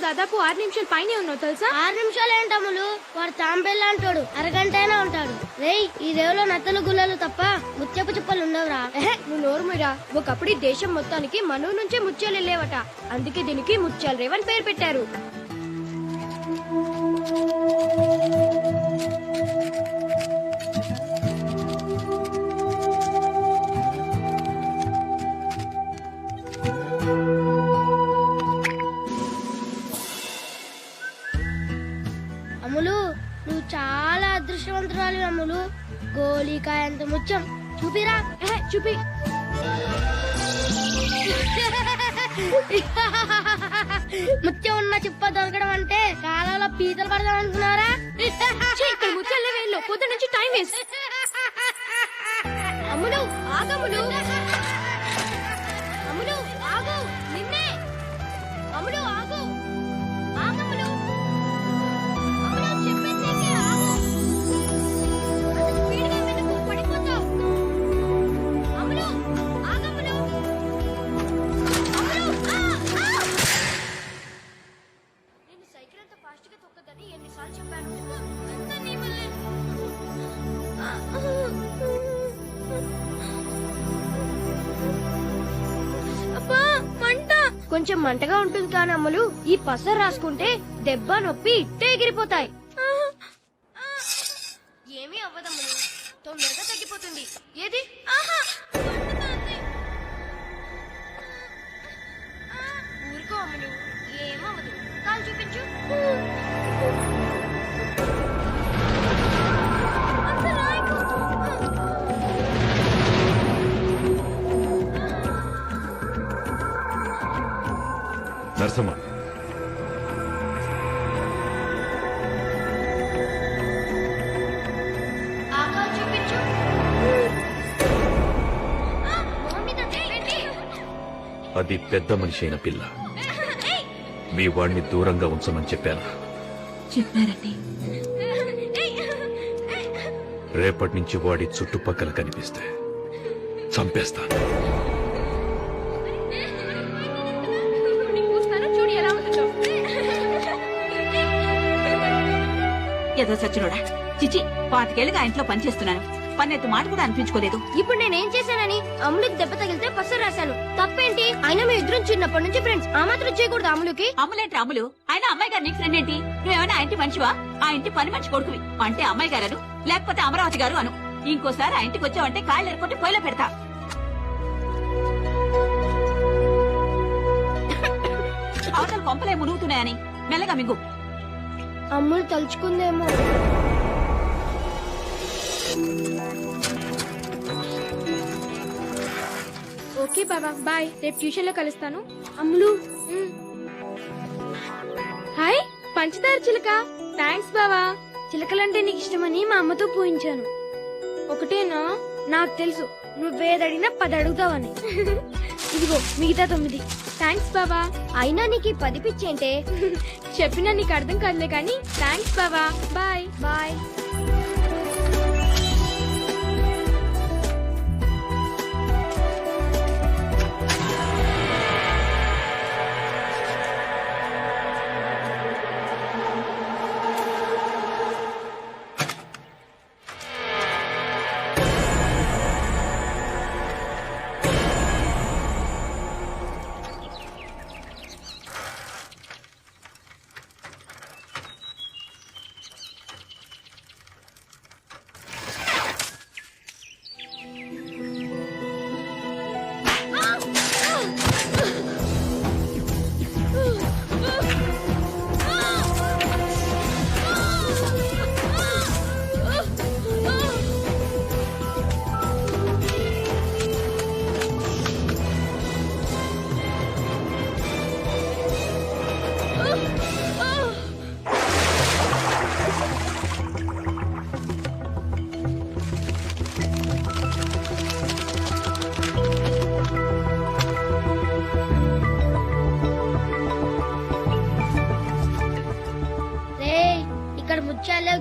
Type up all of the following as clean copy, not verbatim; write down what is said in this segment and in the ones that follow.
దాదాపు 6 నిమిషాలు పైనే ఉన్నావు తెలుసా. 6 నిమిషాలు ఏంటమ్ములు, వాడు తాంబెల్లా అంటాడు, అరగంట అయినా ఉంటాడు. రేయ్, ఈ రేవులో నత్తలు గుల్లలు తప్ప ముత్యపు చుప్పలు ఉండవురా. నువ్వు నోరుమిరా. ఒకప్పుడు ఈ దేశం మొత్తానికి మనూ నుంచే ముత్యాలు వెళ్ళేవట. అందుకే దీనికి ముత్యాల రేవ్ అని పేరు పెట్టారు. అమ్ములు, నువ్వు చాలా అదృష్టవంతురాలి అమ్ములు. గోళీకాయ అంత ముత్యం చూపిరా. చూపి. ముత్యం ఉన్న చిప్ప దొరకడం అంటే కాలంలో పీతలు పడదాం అనుకున్నారా? ఇక్కడ ముత్యాల వేల్లో పొద్దు నుంచి టైం వేస్ట్. అమ్ములు ఆగమ్ములు. అమ్ములు ఆగు. నిన్నే. అమ్ములు ఆగు. ఆగమ్ములు. అమ్ములు చెప్పేది ఆగు. స్పీడ్గా వెనుకు పడిపోతావు. అమ్ములు ఆగమ్ములు. అమ్ములు నేను సైకిల్ అంత ఫాస్ట్ గా తొక్కదని ఎన్నిసార్లు చెప్పాను. కొంచెం మంటగా ఉంటుంది కానీ అమ్మలు, ఈ పసరు రాసుకుంటే దెబ్బ నొప్పి ఇట్టే ఎగిరిపోతాయి. ఏమీ అవ్వదమ్మలు, తొందరగా తగ్గిపోతుంది. ఏది ఊరుకో అమ్మలు, ఏమవ్వదు. కాలు చూపించు. నరసమ్మ, అది పెద్ద మనిషి అయిన పిల్ల. మీ వాడిని దూరంగా ఉంచమని చెప్పాను. చెప్పారండి. రేపటి నుంచి వాడి చుట్టుపక్కల కనిపిస్తే చంపేస్తాను. ఏదో సచ్చినోడా, చిచి, 25 ఏళ్ళుగా ఇంట్లో పనిచేస్తున్నాను. పన్నెత్తు మాట కూడా అనిపించుకోలేదు. ఇప్పుడు నేనేం చేశానని అమ్ములకి దెబ్బ తగిలితే పసరు రాశాను. తప్పేంటి? అయినా మీ ఇద్దరం చిన్నప్పటి నుంచి ఫ్రెండ్స్. ఆ మాత్రం చేయకూడదు అమ్ములకి. అమ్ములేంటి అమ్ములు? ఆయన అమ్మాయి గారు నీకు ఫ్రెండ్ ఏంటి? నువ్వేమైనా ఆ ఇంటి మనిషివా? ఆ ఇంటి పని మనిషి కొడుకువి అంటే అమ్మాయి గారు, లేకపోతే అమరావతి గారు అను. ఇంకోసారి ఆ ఇంటికి వచ్చావంటే కాళ్ళు ఎరుకుంటే పొయ్యిలో పెడతా. అవతల కొంపలే మునుగుతున్నాయని మెల్లగా మింగు. అమ్ములు తలుచుకుందేమో. ఓకే బాబా, బాయ్. రేపు ట్యూషన్ లో కలుస్తాను. అమ్ములు. హాయ్ పంచదార చిలక. థ్యాంక్స్ బావా. చిలకలంటే నీకు ఇష్టమని మా అమ్మతో పూయించాను. ఒకటేనా? నాకు తెలుసు నువ్వేదడిగినా 10 అడుగుతావని. ఇదిగో మిగతా 9. థ్యాంక్స్ బాబా. అయినా నీకు 10 పిచ్చేంటే? చెప్పినా నీకు అర్థం కాదులే కానీ థ్యాంక్స్ బాబా. Bye bye.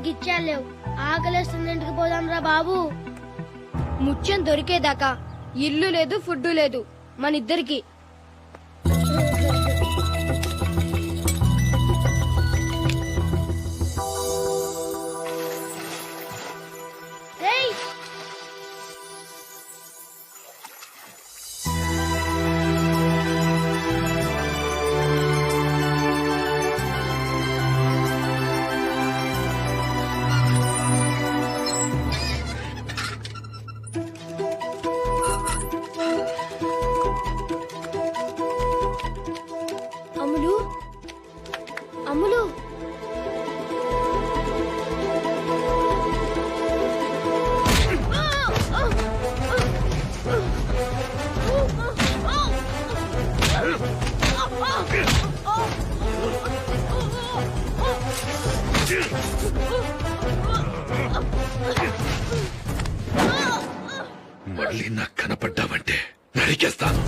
గిచ్చాలేవు. ఆకలేస్తుంది, ఇంటికి పోదాం రా బాబు. ముత్యం దొరికేదాకా ఇల్లు లేదు, ఫుడ్ లేదు మన ఇద్దరికి. మళ్ళీ నాకు కనపడ్డావంటే నరికేస్తాను.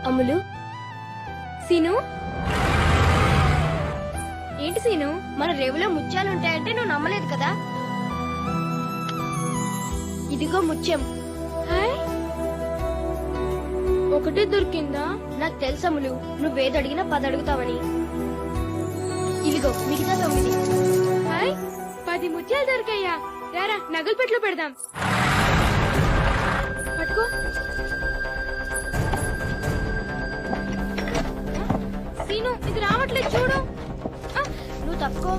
అమ్ములు, సీను, ఏంటి సీను? మన రేవులో ముత్యాలు ఉంటాయంటే నువ్వు నమ్మలేదు కదా. ఇదిగో ముత్యం. హాయ్, ఒకటే దొరికిందా? నాకు తెలుసములు, నువ్వేది అడిగినా 10 అడుగుతావని. ఇదిగో మిగతా 9. హాయ్, 10 ముత్యాలు దొరికాయ్యా. రారా నగలు పెట్లో పెడదాం. పట్టుకో. సీను, ఇది రావట్లేదు చూడు. నువ్వు తప్పుకో.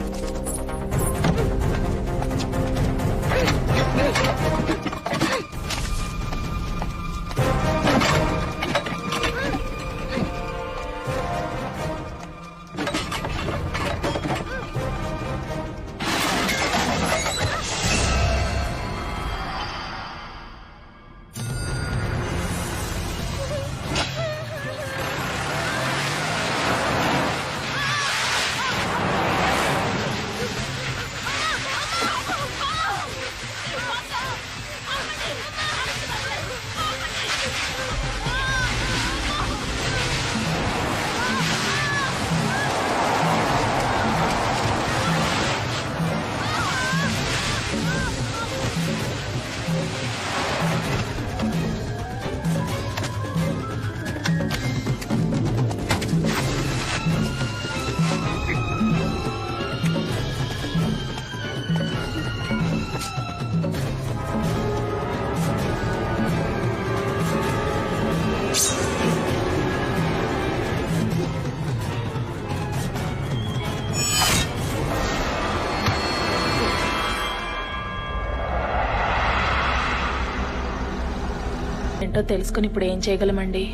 ఏంటో తెలుసుకుని ఇప్పుడు ఏం చేయగలమండి?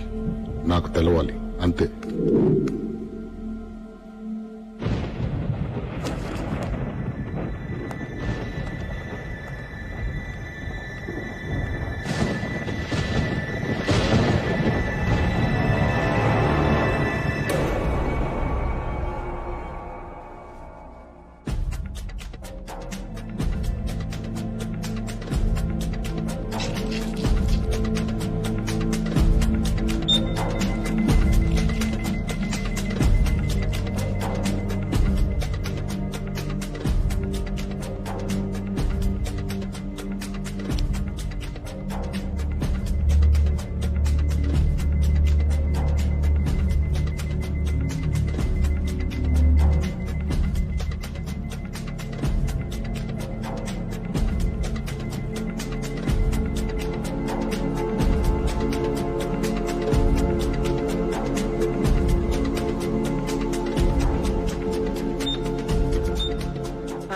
నాకు తెలవాలి అంతే.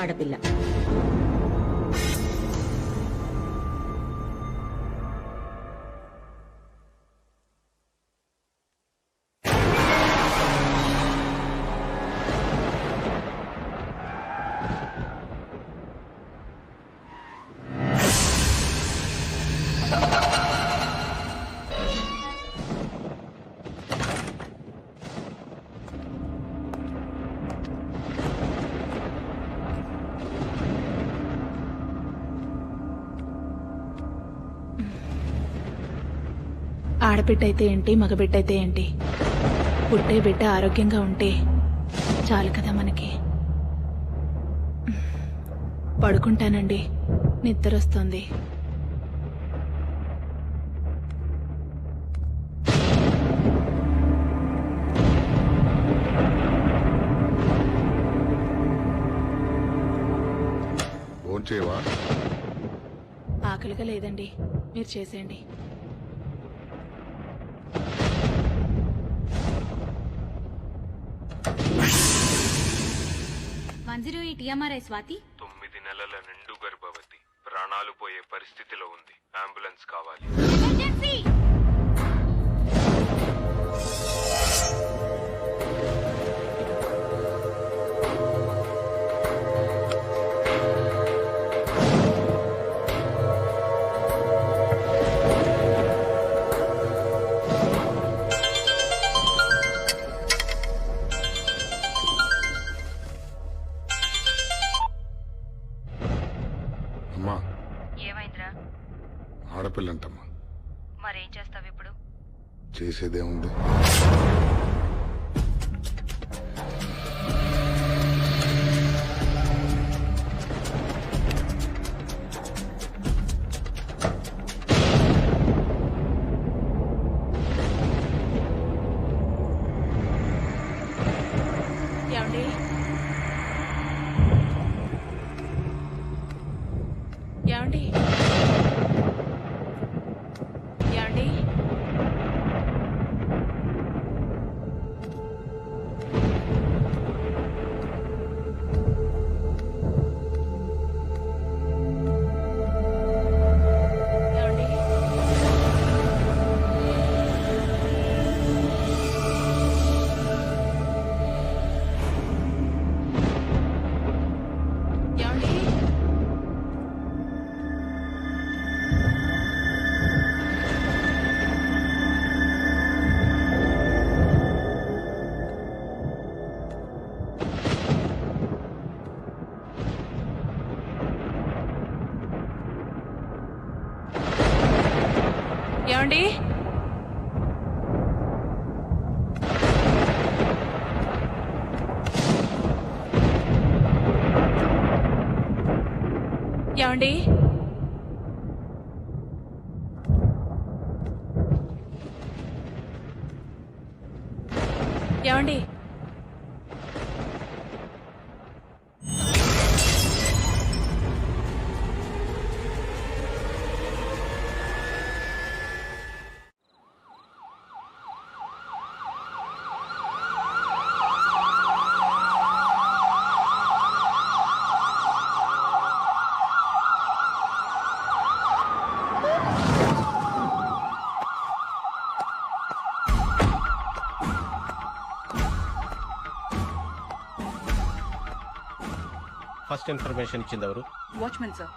ఆడపిల్ల. ఆడబిడ్డ అయితే ఏంటి, మగబిడ్డ అయితే ఏంటి, పుట్టే బిడ్డ ఆరోగ్యంగా ఉంటే చాలు కదా మనకి. పడుకుంటానండి, నిద్ర వస్తుంది. భోంచేయవా? ఆకలిగా లేదండి. మీరు చేసేయండి. స్వాతి 9 నెలల నిండు గర్భవతి, ప్రాణాలు పోయే పరిస్థితిలో ఉంది. అంబులెన్స్ కావాలి. అమ్మా, ఏమైందిరా? ఆడపిల్లంటమ్మా. మరేం చేస్తావు ఇప్పుడు? చేసేదేముంది? ఏమండి? ఏమండి? ఏమండి? ఏమండి? ఏమండి? ఏమండి? ఏమండి? ఏమండి? ఫస్ట్ ఇన్ఫర్మేషన్ ఇచ్చింది ఎవరు? Watchman sir.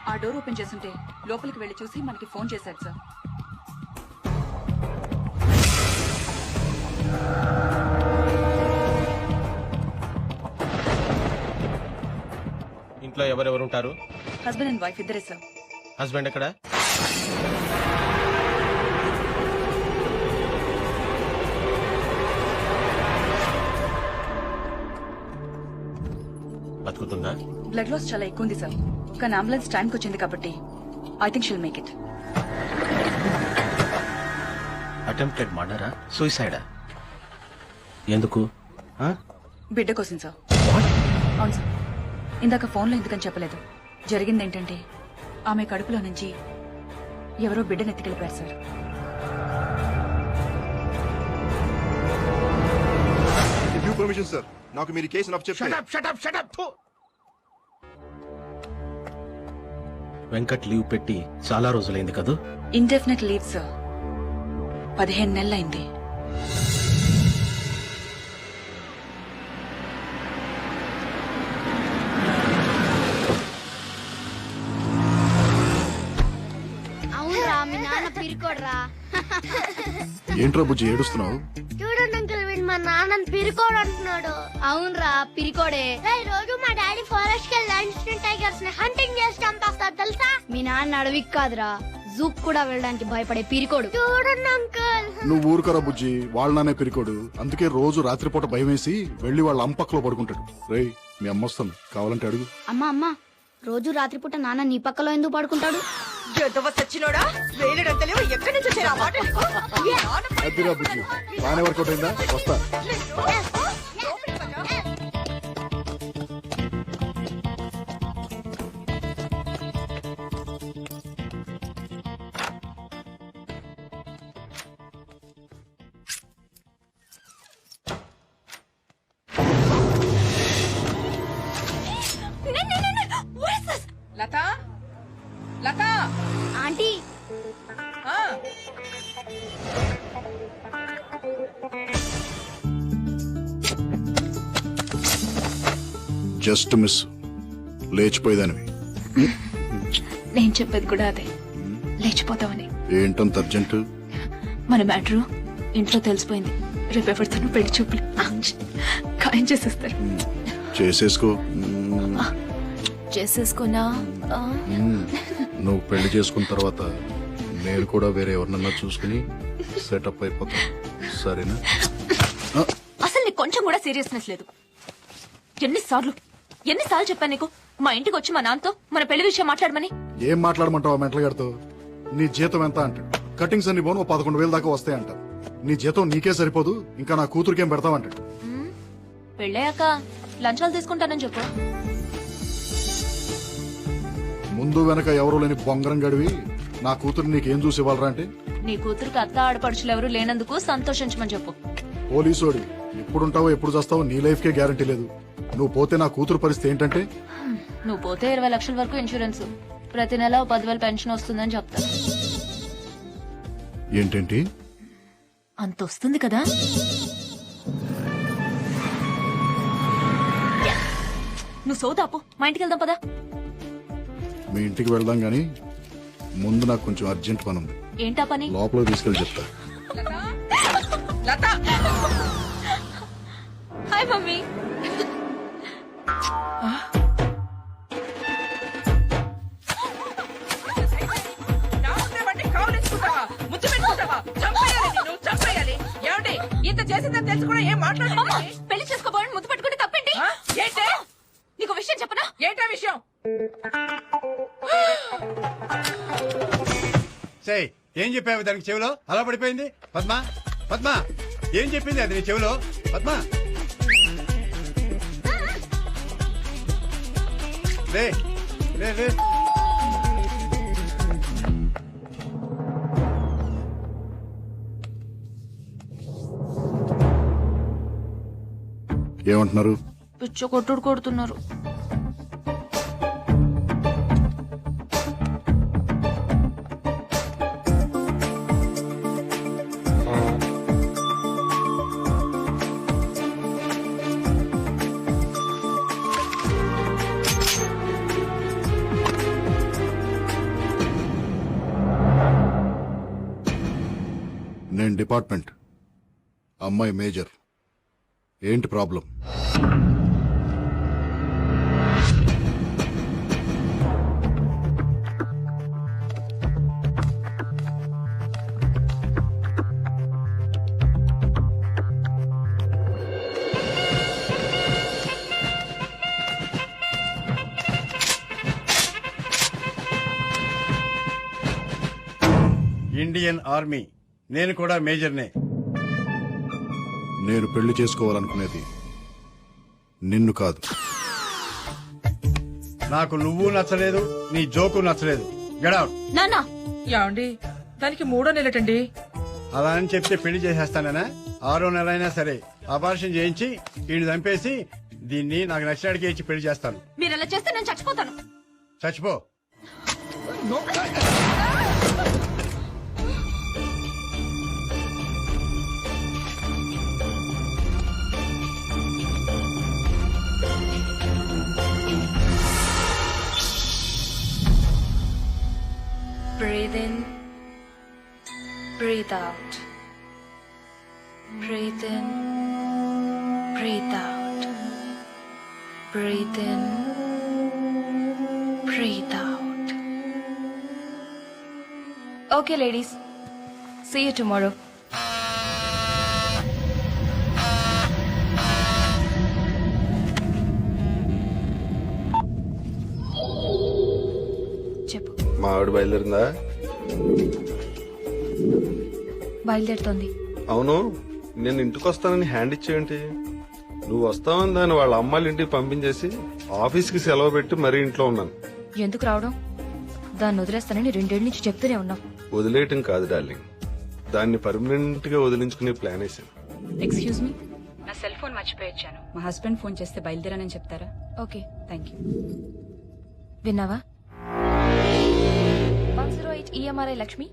ఆ డోర్ ఓపెన్ చేస్తుంటే లోపలికి వెళ్లి చూసి మనకి ఫోన్ చేశారు సార్. ఇంట్లో ఎవరెవరు ఉంటారు? హస్బెండ్ అండ్ వైఫ్ ఇద్దరే సార్. హస్బెండ్ ఎక్కడ? బతుకుతుందా? బ్లడ్ లాస్ చాలా ఎక్కువ ఉంది సార్. కానీ అంబులెన్స్ టైంకి వచ్చింది కాబట్టి I think she'll make it. Attempted మర్డరా? సూసైడా? ఎందుకు? బిడ్డ కోసం సార్. అవును సార్. ఇందాక ఫోన్లో ఎందుకని చెప్పలేదు. జరిగింది ఏంటంటే ఆమె కడుపులో నుంచి ఎవరో బిడ్డను ఎత్తుకెళ్ళిపోయారు సార్. పర్మిషన్ సార్, నాకు మీరు కేసు నాకు చెప్పండి. వెంకట్ లీవ్ పెట్టి చాలా రోజులైంది కదూ? Indefinite leave sir. 15 నెలలైంది. అవునరా, మీ నాన్న పిరికోడ్రా. ఏంట్రా బుజ్జి ఏడుస్తున్నావు? చూడండి అంకుల్, వీడు మా నాన్నని పిరికోడు అంటున్నాడు. అవునరా, పిరికోడే. రోజు మా డాడీ ఫారెస్ట్ కి వెళ్ళి టైగర్స్ ని హంటింగ్ చేసి చంపేస్తాడు తెలుసా. మీ నాన్న అడవికి కాదురా, జూక్ కూడా వెళ్ళడానికి భయపడే పిరికోడు. చూడండి అంకుల్. నువ్వు ఊరుకరా బుజ్జి, వాళ్ళనే పిరికోడు. అందుకే రోజు రాత్రిపూట భయం వేసి వెళ్లి వాళ్ళ అంపక్కలో పడుకుంటాడు. రేయ్, మీ అమ్మ వస్తుంది, కావాలంటే అడుగు. అమ్మా, రోజు రాత్రిపూట నాన్న నీ పక్కలో ఎందుకు పడుకుంటాడు? అదిరా బుజ్జి, బాగానే వర్కౌట్ అయిందా? వస్తా. లత లత ఆంటీ జస్ట్ మిస్ లేచిపోయేదానివి. నేను చెప్పేది కూడా అదే, లేచిపోతామని. ఏంటంత అర్జెంట్? మన మ్యాటరు ఇంట్లో తెలిసిపోయింది. రేపు ఎవరితోనూ పెళ్లి చూపులు ఖాయం చేసేస్తారు. చేసేసుకో. చేసేసుకున్నా నువ్వు పెళ్లి చేసుకున్న తర్వాత నేను కూడా వేరే ఎవరినన్నా చూసుకుని సెటప్ అయిపోతా. సరేనా? అసలు నీకు కొంచెం కూడా సీరియస్నెస్ లేదు. ఎన్నిసార్లు చెప్పాను నీకు మా ఇంటికి వచ్చి మా నాన్నతో మన పెళ్లి విషయం మాట్లాడమని? ఏం మాట్లాడమంటావు మెంటల్ గారితో? నీ జీతం ఎంత అంటాడు. కటింగ్స్ అన్ని పోను 11,000 దాకా వస్తాయి అంటారు. నీ జీతం నీకే సరిపోదు, ఇంకా నా కూతురికేం పెడతావంటాడు. పెళ్ళాక లంచాలు తీసుకుంటానని చెప్పు. ముందు వెనక ఎవరూ లేని బొంగరం గడివి నా కూతురు నీకేం చూసి ఇవ్వాలరా అంటే? నీ కూతురికి అత్త ఆడపడుచులు ఎవరు లేనందుకు సంతోషించమని చెప్పు. పోలీసోడి ఎప్పుడుంటావో ఎప్పుడు చేస్తావో నీ లైఫ్ కే గ్యారంటీ లేదు. నువ్వు పోతే నా కూతురు పరిస్థితి ఏంటంటే? నువ్వు పోతే 20 లక్షల వరకు ఇన్సూరెన్స్, ప్రతి నెల 10,000 పెన్షన్ వస్తుందని చెప్తా. ఏంటేంటి? అంత వస్తుంది కదా. నువ్వు సోదాపు, మా ఇంటికి వెళ్దాం పదా. మీ ఇంటికి వెళ్దాం గాని ముందు నాకు కొంచెం అర్జెంట్ పని ఉంది. ఏంటా పని? లోపల తీసుకెళ్ళి చెప్తా. Hi mummy. ఇంత చేసిందని తెలుసు కూడా ఏం మాట్లాడు. పెళ్లి చేసుకోబోయని ముద్దు పెట్టుకుని తప్పేంటి? ఏంటే? నీకు విషయం చెప్పనా? ఏంటా విషయం? ఏం చెప్పావు దానికి చెవిలో? అలా పడిపోయింది. పద్మా పద్మా ఏం చెప్పింది అది నీ చెవిలో? పద్మా లే లే లే. ఏమంటున్నారు? పిచ్చ కొట్టుడు కొడుతున్నారు. నేను డిపార్ట్మెంట్, అమ్మాయి మేజర్. ఏంటి ప్రాబ్లం? ఇండియన్ ఆర్మీ, నేను కూడా మేజర్నే. నేను పెళ్లి చేసుకోవాలనుకునేది నిన్ను కాదు. నాకు నువ్వు నచ్చలేదు, నీ జోకు నచ్చలేదు. Get out. నాన్న యాండి దానికి 3వ నెలటండి. అలా అని చెప్తే పెళ్లి చేసేస్తానా? 6వ నెల అయినా సరే ఆపరేషన్ చేయించి వీడిని చంపేసి దీన్ని నాకు నచ్చినడికి ఇచ్చి పెళ్లి చేస్తాను. మీరు అలా చేస్తే నేను చచ్చిపోతాను. చచ్చిపో. Breathe in, breathe out. Breathe in, breathe out. Breathe in, breathe out. Okay, ladies. See you tomorrow. చెప్పు. మా ఆవిడ బయలుదేరిందా? బయలుదేరుతోంది. అవును, నేను ఇంటికి వస్తానని హ్యాండ్ ఇచ్చేయండి. నువ్వు వస్తావని దాన్ని వాళ్ళ అమ్మాయిల ఇంటికి పంపించేసి ఆఫీస్కి సెలవు పెట్టి మరీ ఇంట్లో ఉన్నాను. ఎందుకు రావడం? దాన్ని వదిలేస్తానని 2 ఏళ్ల నుంచి చెప్తూనే ఉన్నా. వదిలేయటం కాదు డార్లింగ్, దాన్ని పర్మనెంట్ గా వదిలించుకునే ప్లాన్ వేసాను. ఎక్స్క్యూజ్ మీ, నా సెల్ ఫోన్ మర్చిపోయి మా హస్బెండ్ ఫోన్ చేస్తే బయలుదేరానని చెప్తారా? ఓకే. Thank you. విన్నావా? ఈఎంఆర్ఐ లక్ష్మి.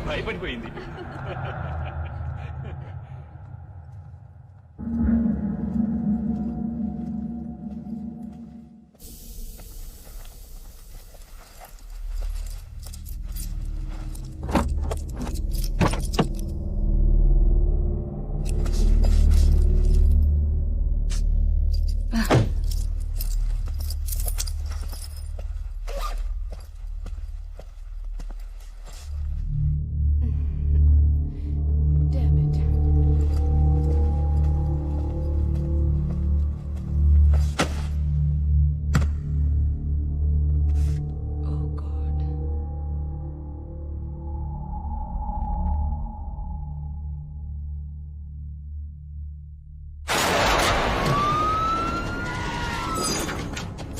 భయపడిపోయింది.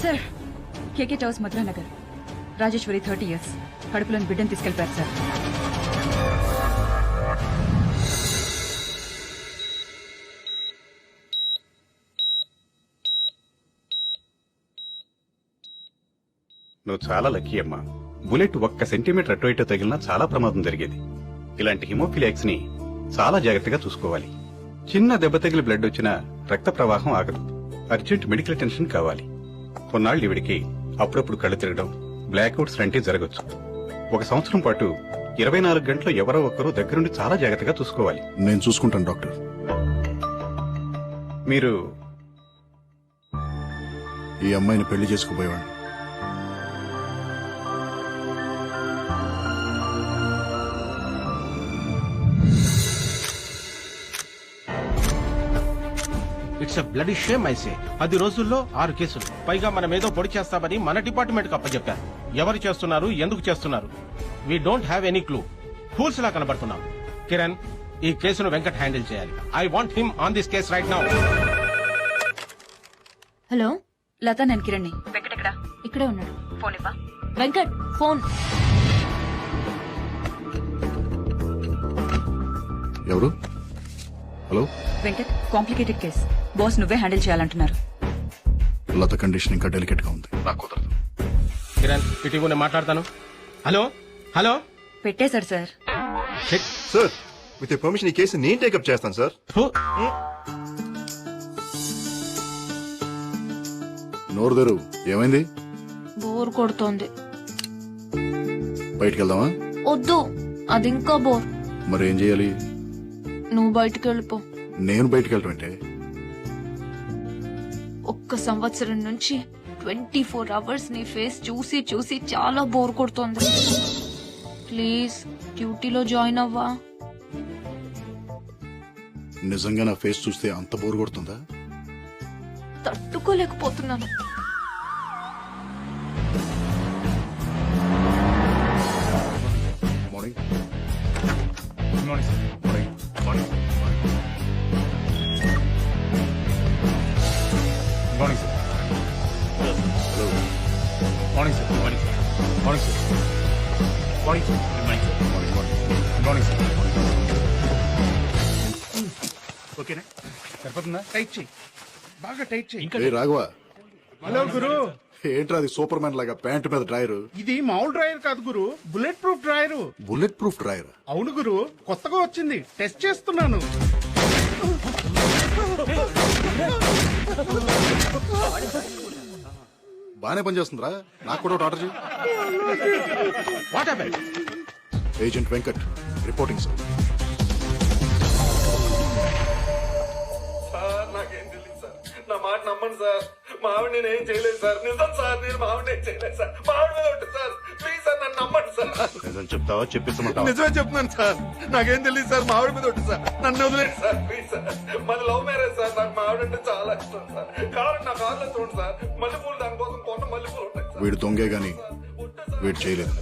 సార్, కేకే టవర్స్ మధురానగర్, రాజేశ్వరి 30 years, కడుపులోని బిడ్డను తీసుకెళ్లిపారు సార్. నువ్వు చాలా లక్కీ అమ్మా. బుల్లెట్ 1 సెంటీమీటర్ అటు ఇటు తగిలినా చాలా ప్రమాదం జరిగేది. ఇలాంటి హిమోఫిలియాక్స్ ని చాలా జాగ్రత్తగా చూసుకోవాలి. చిన్న దెబ్బ తగిలి బ్లడ్ వచ్చినా రక్త ప్రవాహం ఆగదు. అర్జెంట్ మెడికల్ అటెన్షన్ కావాలి. కొన్నాళ్ళు ఇవిడికి అప్పుడప్పుడు కళ్ళు తిరగడం, బ్లాక్అవుట్స్ లాంటివి జరగచ్చు. 1 సంవత్సరం పాటు 24 గంటలు ఎవరో ఒకరు దగ్గరుండి చాలా జాగ్రత్తగా చూసుకోవాలి. నేను చూసుకుంటాను డాక్టర్. మీరు ఈ అమ్మాయిని పెళ్లి చేసుకుపోయేవాడిని. It's bloody shame I say. 10 రోజుల్లో 6 కేసులు, పైగా మనం ఏదో పొడి చేస్తామని మన డిపార్ట్మెంట్ కి అప్పచెప్పారు. ఎవరు చేస్తున్నారు, ఎందుకు చేస్తున్నారు? We don't have any clue. Fools లా కనబడుతున్నాం. కిరణ్, ఈ కేసును వెంకట్ హ్యాండిల్ చేయాలి. I want him on this case right now. Hello, Latha, నేను కిరణ్ని. వెంకట్ ఎక్కడా? ఇక్కడే ఉన్నాడు. ఫోన్ ఇవ్వా. వెంకట్ ఫోన్. ఎవరు? Hello Venkat, complicated case. Boss నువ్వే హ్యాండిల్ చేయాలంటున్నారు. లత కండిషన్ ఇంకా డెలికేట్ గా ఉంది, నాకు కుదరదు. కిరణ్, ఇటీవల నేను మాట్లాడతాను. Hello hello. పెట్టేశాడు సార్. సార్, విత్ పర్మిషన్ ఈ కేసు నేను టేకప్ చేస్తాను సార్. నోరు తెరు. ఏమైంది? బోర్ కొడుతోంది. బయటికి వెళ్దామా? వద్దు, అది ఇంకా బోర్. మరి ఏం చేయాలి? నువ్వు బయటికి వెళ్ళిపో. నేను బయటికి వెళ్ళటం అంటే? 1 సంవత్సరం నుంచి 24 అవర్స్ నీ ఫేస్ చూసి చూసి చాలా బోర్ కొడుతోంది. ప్లీజ్ డ్యూటీలో జాయిన్ అవ్వా. నిజంగా నా ఫేస్ చూస్తే అంత బోర్ కొడుతుందా? తట్టుకోలేకపోతున్నాను. మార్నింగ్. ఓకేనా? సరిపోతుందా? టైట్ చెయ్యి, బాగా టైట్ చెయ్యి. ఏ రాఘవ, హలో గురు. ఏంట్రా అది సూపర్ మ్యాన్ లాగా ప్యాంట్ మీద డ్రైర్? ఇది మామూలు డ్రైవర్ కాదు గురు, bullet proof driver. Bullet proof drawer? అవును గురు, కొత్తగా వచ్చింది, టెస్ట్ చేస్తున్నాను. బానే పనిచేస్తుందిరా. నాకు కూడా ఒకటి ఆర్డర్ చేయి. What happened? Agent Venkat reporting sir. నాకేం తెలియదు సార్, నా మాట నమ్మండి సార్. మా ఆవిడ నేను ఏం చేయలేదు సార్. నిజం సార్, నేను మా ఆవిడ ఏం చేయలేదు సార్. మా ఆవిడ మీద ఉంటుంది సార్. ప్లీజ్ సార్, నన్ను నమ్మండి సార్. నిజం చెప్తావా చెప్పేస్తామంటావా? నిజమే చెప్తున్నాను సార్, నాకేం తెలియదు సార్. మా ఆవిడ మీద ఉంటుంది సార్, నన్ను వదిలేదు సార్. ప్లీజ్ సార్, మాది లవ్ మ్యారేజ్ సార్. నాకు మా ఆవిడ అంటే చాలా ఇష్టం సార్. కావాలంటే నా కార్లో చూడండి సార్, మల్లెపూలు దానికోసం కొన్న మల్లెపూలు ఉంటాయి సార్. వీడు దొంగే గాని వీడు చేయలేదు.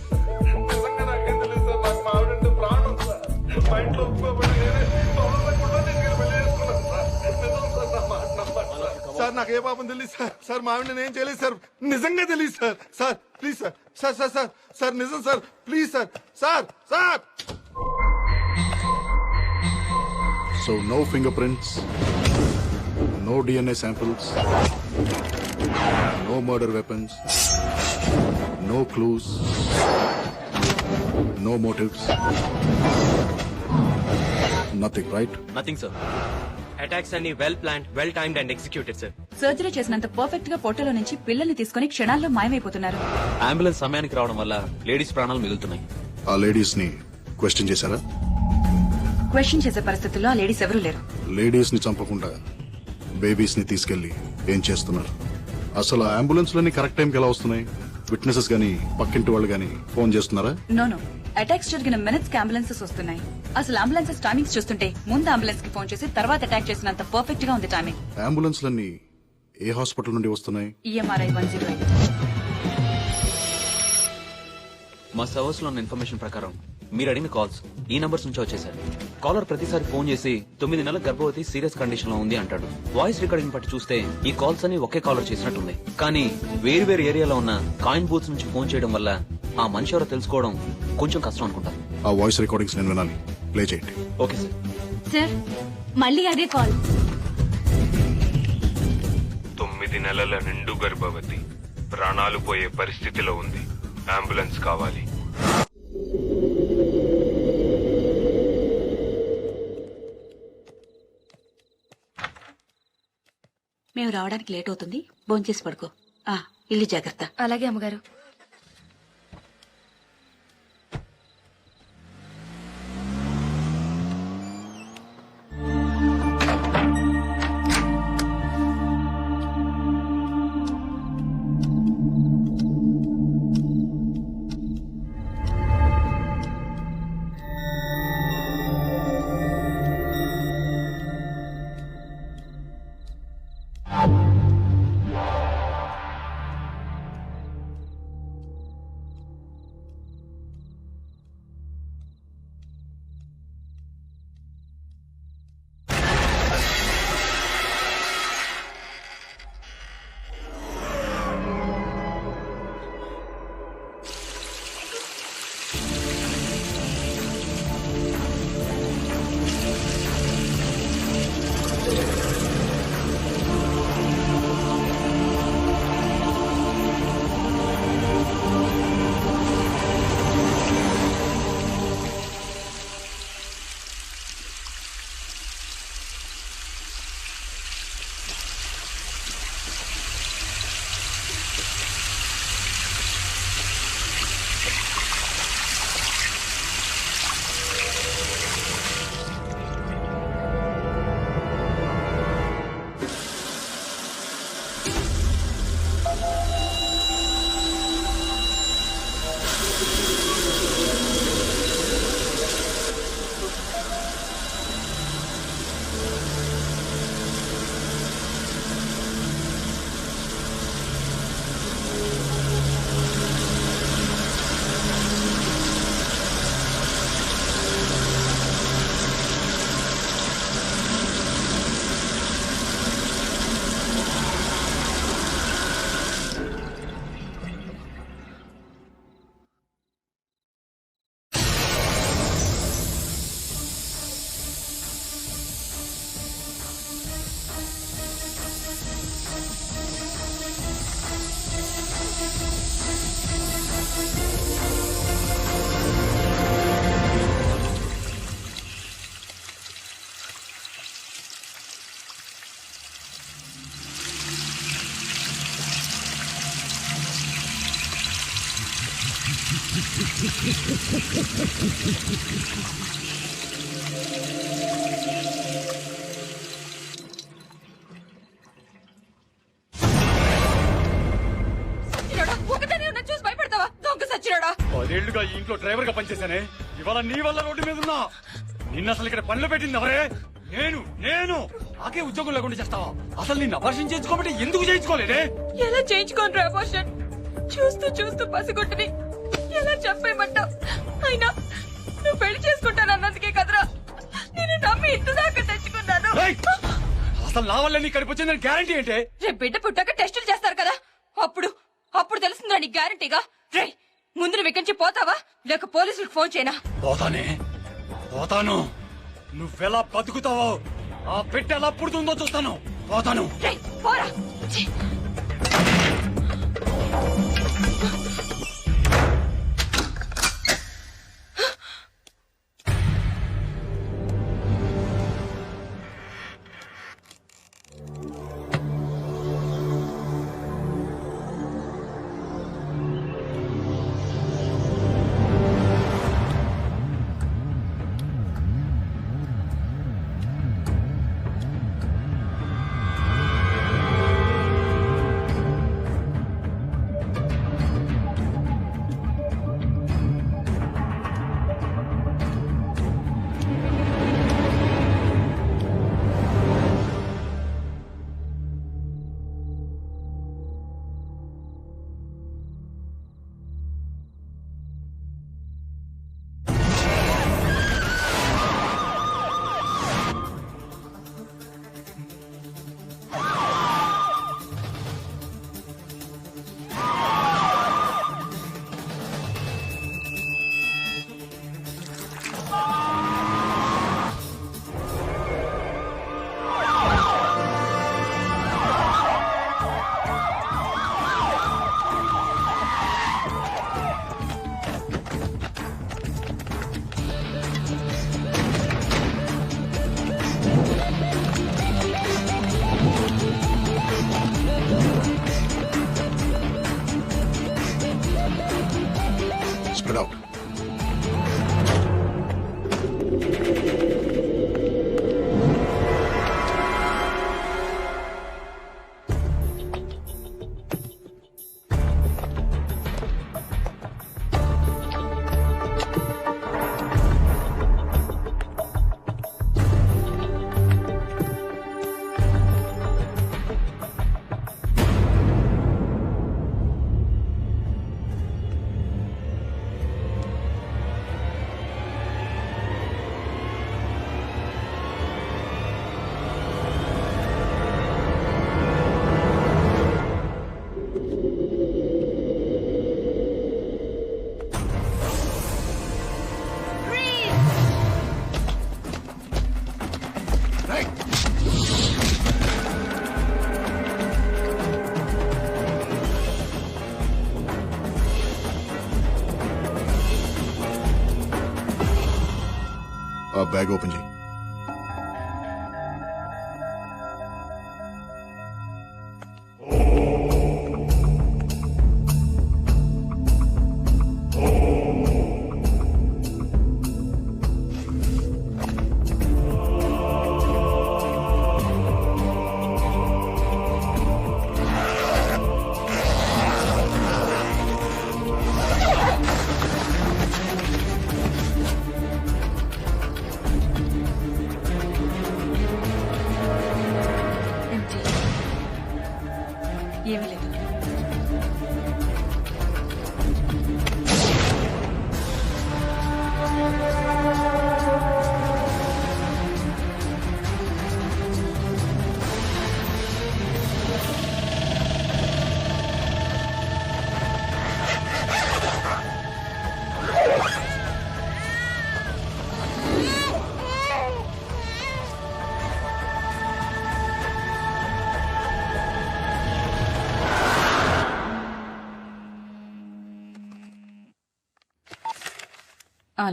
నిజంగా నాకేం తెలియదు సార్. నాకు మా ఆవిడ అంటే ప్రాణం సార్. మా ఇంట్లో ఒప్పుకోబడి నేనే తొందరగా తీసుకెళ్ళి పెళ్లి చేసుకున్నాను సార్. నిజం సార్, నా మాట నమ్మండి సార్. సార్ నాకు ఏ పాపం తెలియదు సార్. సార్ మా ఆవిడ నేను ఏం చేయలేదు సార్. నిజంగా తెలియదు sir. Sir please sir. Sir sir sir sir నిజం sir. Please sir. Sir sir. So no fingerprints, no DNA samples, no murder weapons, no clues, no motives, nothing, right? Nothing, sir. Attacks అన్ని well planned, well timed and executed, sir. Surgery చేసినంత perfect గా పొట్టలో నుంచి పిల్లల్ని తీసుకుని క్షణాల్లో మాయమైపోతున్నారు. Ambulance సమయానికి రావడం వల్ల లేడీస్ ప్రాణాలు మిగులుతున్నాయి. ఆ లేడీస్ ని క్వశ్చన్ చేశారా? క్వశ్చన్ చేసే పరిస్థితుల్లో ఆ లేడీస్ ఎవరూ లేరు. లేడీస్ ని చంపకుండా బేబీస్ ని తీసుకెళ్లి ఏం చేస్తున్నారు? అసలు ఆ అంబులెన్స్ లన్నీ కరెక్ట్ టైంకి ఎలా వస్తున్నాయి? విట్నెసెస్ గానీ పక్కింటి వాళ్ళు గానీ ఫోన్ చేస్తున్నారా? నో, అటాక్స్ జరిగిన మినిట్స్ కి అంబులెన్సెస్ వస్తున్నాయి. అసలు అంబులెన్సెస్ టైమింగ్స్ చూస్తుంటే ముందు అంబులెన్స్ కి ఫోన్ చేసి తర్వాత అటాక్ చేసినంత పర్ఫెక్ట్ గా ఉంది టైమింగ్. అంబులెన్స్ లన్నీ ఏ హాస్పిటల్ నుండి వస్తున్నాయి? EMRI 108. మా సర్వర్స్ లో ఉన్న ఇన్ఫర్మేషన్ ప్రకారం మీరు అడిగిన కాల్స్ ఈ నంబర్స్ నుంచి వచ్చేసారు. కాలర్ ప్రతిసారి ఫోన్ చేసి 9 నెలల గర్భవతి సీరియస్ కండిషన్ లో ఉంది అంటాడు. వాయిస్ రికార్డింగ్ బట్టి చూస్తే ఈ కాల్స్ అని ఒకే కాలర్ చేసినట్టుంది. కానీ వేరు వేరు ఏరియాలో ఉన్న కాయిన్ బూత్స్ నుంచి ఫోన్ చేయడం వల్ల ఆ మనిషి ఎవరో తెలుసుకోవడం కొంచెం కష్టం అనుకుంటా. ఆ వాయిస్ రికార్డింగ్స్ నేను వినాలి. ప్లే చేయండి. Okay sir. సార్ మళ్ళీ అదే కాల్. 9 నెలల నిండు గర్భవతి, ప్రాణాలు పోయే పరిస్థితిలో ఉంది, అంబులెన్స్ కావాలి. మేము రావడానికి లేట్ అవుతుంది, భోంచేసి పడుకో. ఇల్లు జాగ్రత్త. అలాగే అమ్మగారు. ఒకదాని ఉన్న చూసి భయపడతావా దొంగ సచ్చినాడా? 10 ఏళ్లుగా ఈ ఇంట్లో డ్రైవర్ గా పనిచేశానే, ఇవాళ నీ వల్ల రోడ్డు మీద ఉన్నా. నిన్న అసలు ఇక్కడ పనిలో పెట్టింది ఎవరే? నేను నాకే ఉద్యోగం లేకుండా చేస్తావా? అసలు నిన్ను అపర్షన్ చేసుకోబట్టి ఎందుకు చేయించుకోలేదే? ఎలా చేయించుకోను అబార్షన్? చూస్తూ చూస్తూ పసిగొట్టుని ఎలా చంపేయమంటావు? అయినా నువ్వు పెళ్లి చేసుకుంటానన్నందుకే కదరా నేను నమ్మి ఇంత దాకా తెచ్చుకున్నాను. ఏయ్! అసలు నా వల్ల నీ కడుపు వచ్చిందని గ్యారంటీ ఏంటే? రేపు బిడ్డ పుట్టాక టెస్టులు చేస్తారు కదా, అప్పుడు తెలుస్తుందా నీకు గ్యారంటీగా? రే ముందు నువ్వు ఇక్కడి నుంచి పోతావా లేక పోలీసులకు ఫోన్ చేయనా? పోతాను. నువ్వెలా బతుకుతావో, ఆ పెట్టె ఎలా పుడుతుందో చూస్తాను. పోతాను. రేయ్, పోరా. ఛీ. Spread out. ఆ బ్యాగ్ ఓపెన్ చేయి. ఏమీ లేదు.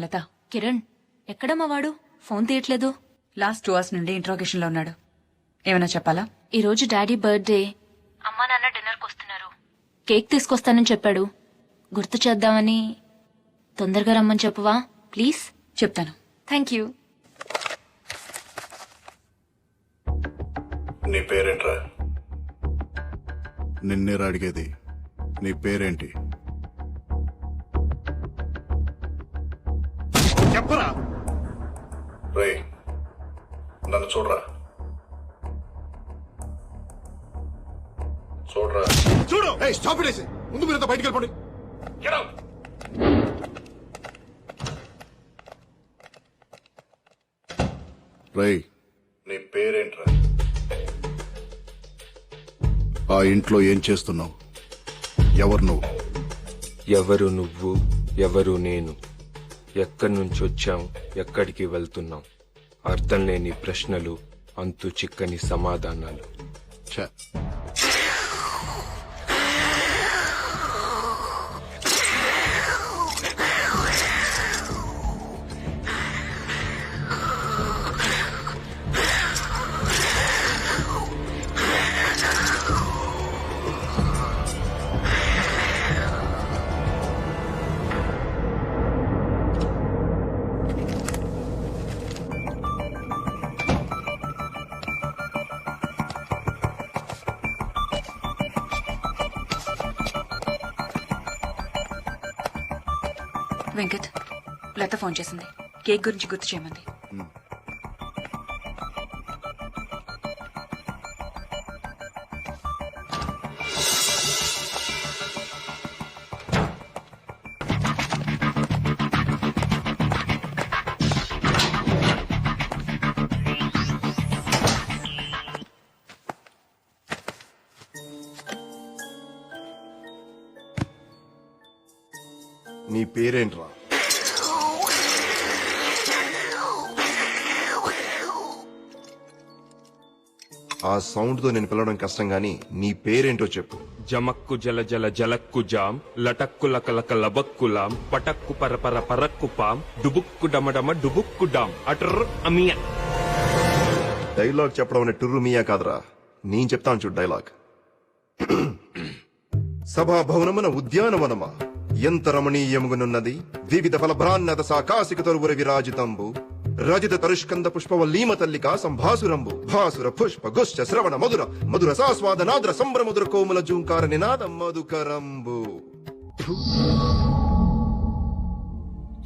లత, కిరణ్ ఎక్కడమ్మా వాడు? ఫోన్ తీయట్లేదు. లాస్ట్ 2 hours నుండి ఇంట్రాగేషన్ లో ఉన్నాడు. ఏమైనా చెప్పాలా? ఈ రోజు డాడీ బర్త్డే. అమ్మా నాన్న డిన్నర్కి వస్తున్నారు. కేక్ తీసుకొస్తానని చెప్పాడు. గుర్తు చేద్దామని. తొందరగా రమ్మని చెప్పువా. ప్లీజ్ చెప్తాను. Thank you. నీ పేరేంట్రా? నిన్నేరా అడిగేది, నీ పేరేంటి చెప్పరా? రే నన్ను చూడరా, చూడరా, చూడు. Stop it. ముందు మీరంతా బయటికి వెళ్ళిపోండి. రేయ్ నీ పేరేంట్రా? ఆ ఇంట్లో ఏం చేస్తున్నావు? ఎవరు నువ్వు? ఎవరు నువ్వు, ఎవరు నేను, ఎక్కడి నుంచి వచ్చాం, ఎక్కడికి వెళ్తున్నాం, అర్థం లేని ప్రశ్నలు, అంతు చిక్కని సమాధానాలు. ఛ, వెంకట్, లత ఫోన్ చేసింది. కేక్ గురించి గుర్తు చేయమంది. నీ పేరేంట్రా? ఆ సౌండ్ తో నేను పిలవడం కష్టం గానీ నీ పేరేంటో చెప్పు. జమక్కు జల జల జలక్కు జాం, లటక్కు లకలక లబక్కులాం, పటక్కు పరపర పరక్కు పాం, డుబుక్కు డమడమ డుబుక్కు డాం, అటర్ అమియా. డైలాగ్ చెప్పడం అనే టుర్రు మియా కాదురా, నేను చెప్తాను చూడు డైలాగ్. సభాభవనమున ఉద్యానవనమా ఎంత రమణీయముగునున్నది, వివిధ ఫలభ్రాన్నత సాకాశిక తరువుర విరాజితంబు, రజిత తరుష్కంద పుష్పవల్లీమ తల్లికా సంభాసురంబు, భాసుర పుష్ప గుశ్చ శ్రవణ మధుర మధుర సాస్వాద నాద్ర సంభ్రమధుర కోమల జూంకార నినాదం మధుకరంబు.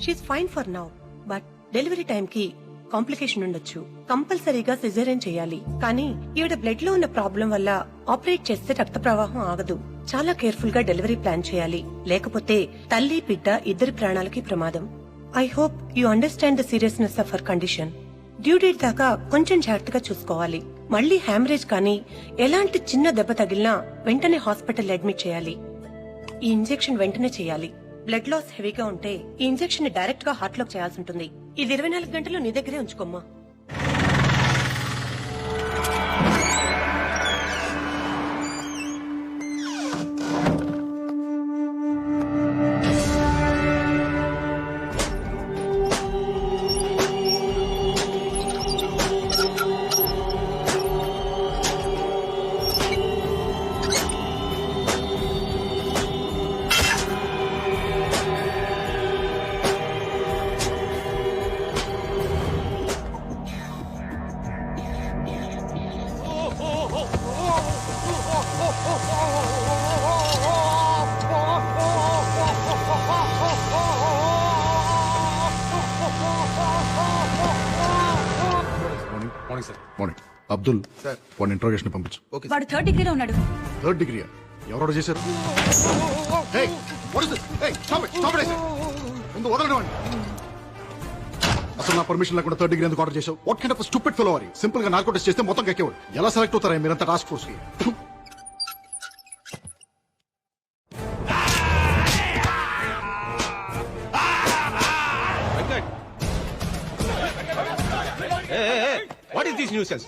She's fine for now, but delivery time కి కాంప్లికేషన్ ఉండొచ్చు. కంపల్సరీగా సిజేరియన్ చేయాలి. కానీ ఈవిడ బ్లడ్ లో ఉన్న ప్రాబ్లం వల్ల ఆపరేట్ చేస్తే రక్త ప్రవాహం ఆగదు. చాలా కేర్ఫుల్ గా డెలివరీ ప్లాన్ చేయాలి, లేకపోతే తల్లి బిడ్డ ఇద్దరి ప్రాణాలకి ప్రమాదం. I hope you understand the seriousness of her condition. Due date దాకా కొంచెం జాగ్రత్తగా చూసుకోవాలి. మళ్ళీ హ్యామరేజ్ కానీ ఎలాంటి చిన్న దెబ్బ తగిలినా వెంటనే హాస్పిటల్ అడ్మిట్ చేయాలి. ఈ ఇంజెక్షన్ వెంటనే చేయాలి. బ్లడ్ లాస్ హెవీగా ఉంటే ఈ ఇంజెక్షన్ ని డైరెక్ట్ గా హార్ట్ లోకి చేయాల్సి ఉంటుంది. ఇది 24 గంటలు నీ దగ్గరే ఉంచుకోమ్మా. మార్నింగ్. అబ్దుల్ వాడిని ఇంట్రోగేషన్ పంపించు. వాడు 3rd డిగ్రీలో ఉన్నాడు. 3rd డిగ్రీ ఎవరు చేశారు? ముందు వదలనివ్వండి. అసలు నా పర్మిషన్ లేకుండా 3rd డిగ్రీ ఎందుకు ఆర్డర్ చేశావు? What kind of stupid fellow are you? Simple గా నార్కోటిక్స్ చేస్తే మొత్తం కక్కేవాడు. ఎలా సెలెక్ట్ అవుతారా మీరంతా టాస్క్ ఫోర్స్ కి? What is this nuisance?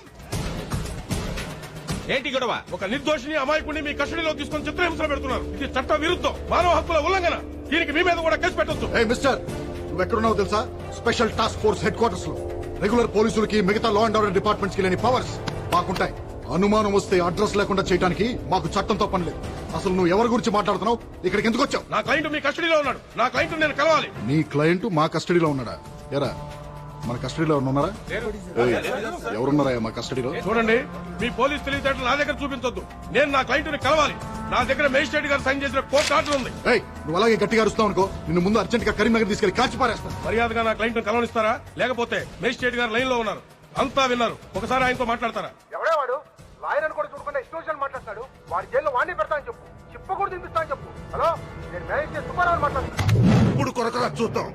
ఏంటి గొడవ? ఒక నిర్దోషిని అమాయకుడిని మీ కస్టడీలో తీసుకొని చిత్రహింసలు పెడుతున్నారు. ఇది చట్ట విరుద్ధం, మానవ హక్కుల ఉల్లంఘన. దీనికి మీ మీద కూడా కేసు పెట్టొచ్చు. మిస్టర్, నువ్వు ఎక్కడున్నావు తెలుసా? Special task force head quarters లో. రెగ్యులర్ పోలీసులకి మిగతా లా అండ్ ఆర్డర్ డిపార్ట్మెంట్స్ కి లేని పవర్స్ మాకుంటాయి. అనుమానం వస్తే అడ్రస్ లేకుండా చేయడానికి మాకు చట్టంతో పని లేదు. అసలు నువ్వు ఎవరి గురించి మాట్లాడుతున్నావు? ఇక్కడికి ఎందుకు వచ్చావు? నా క్లయింట్ మీ కస్టడీలో ఉన్నాడు. నా క్లయింట్ నేను కలవాలి. నీ క్లయింట్ మా కస్టడీలో ఉన్నాడా? ఎరా మన కస్టడీలో ఉన్నారా? ఏయ్, ఎవరున్నారా మా కస్టడీలో? చూడండి, మీ పోలీస్ తెలివితేటలు నా దగ్గర చూపించొద్దు. నేను నా క్లయింట్ ని కలవాలి. నా దగ్గర మేజిస్ట్రేట్ గారు సైన్ చేసిన కోర్టు ఆర్డర్ ఉంది. ఏయ్, నువ్వు అలాగే గట్టిగా అరుస్తావు అనుకో, నిన్ను ముందు అర్జెంట్ గా కరీంనగర్ తీసుకెళ్లి కాల్చి పారేస్తాను. మర్యాదగా నా క్లయింట్ ని కలవనిస్తారా? లేకపోతే మేజిస్ట్రేట్ గారు లైన్ లో ఉన్నారు, అంతా విన్నారు. ఒకసారి ఆయనతో మాట్లాడతారా? ఎవడే వాడు? లాయర్ అని కూడా చూడకుండా ఇష్టం మాట్లాడతాడు. వాడి జైల్లో వాడిని పెడతా అని చెప్పు. చిప్ప కూడా తినిపిస్తా అని చెప్పు. హలో, నేను మేనేజ్ చేసి సుబ్బారావు మాట్లాడుతాను. ఇప్పుడు కొరకరా చూద్దాం.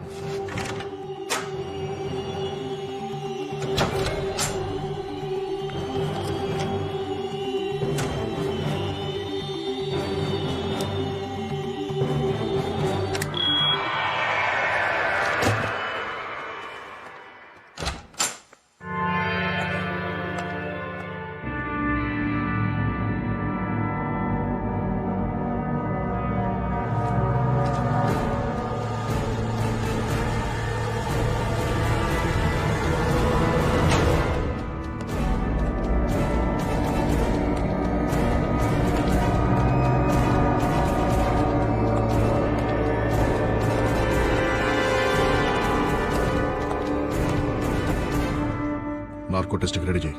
నార్కో టెస్ట్ రెడీ చేయి.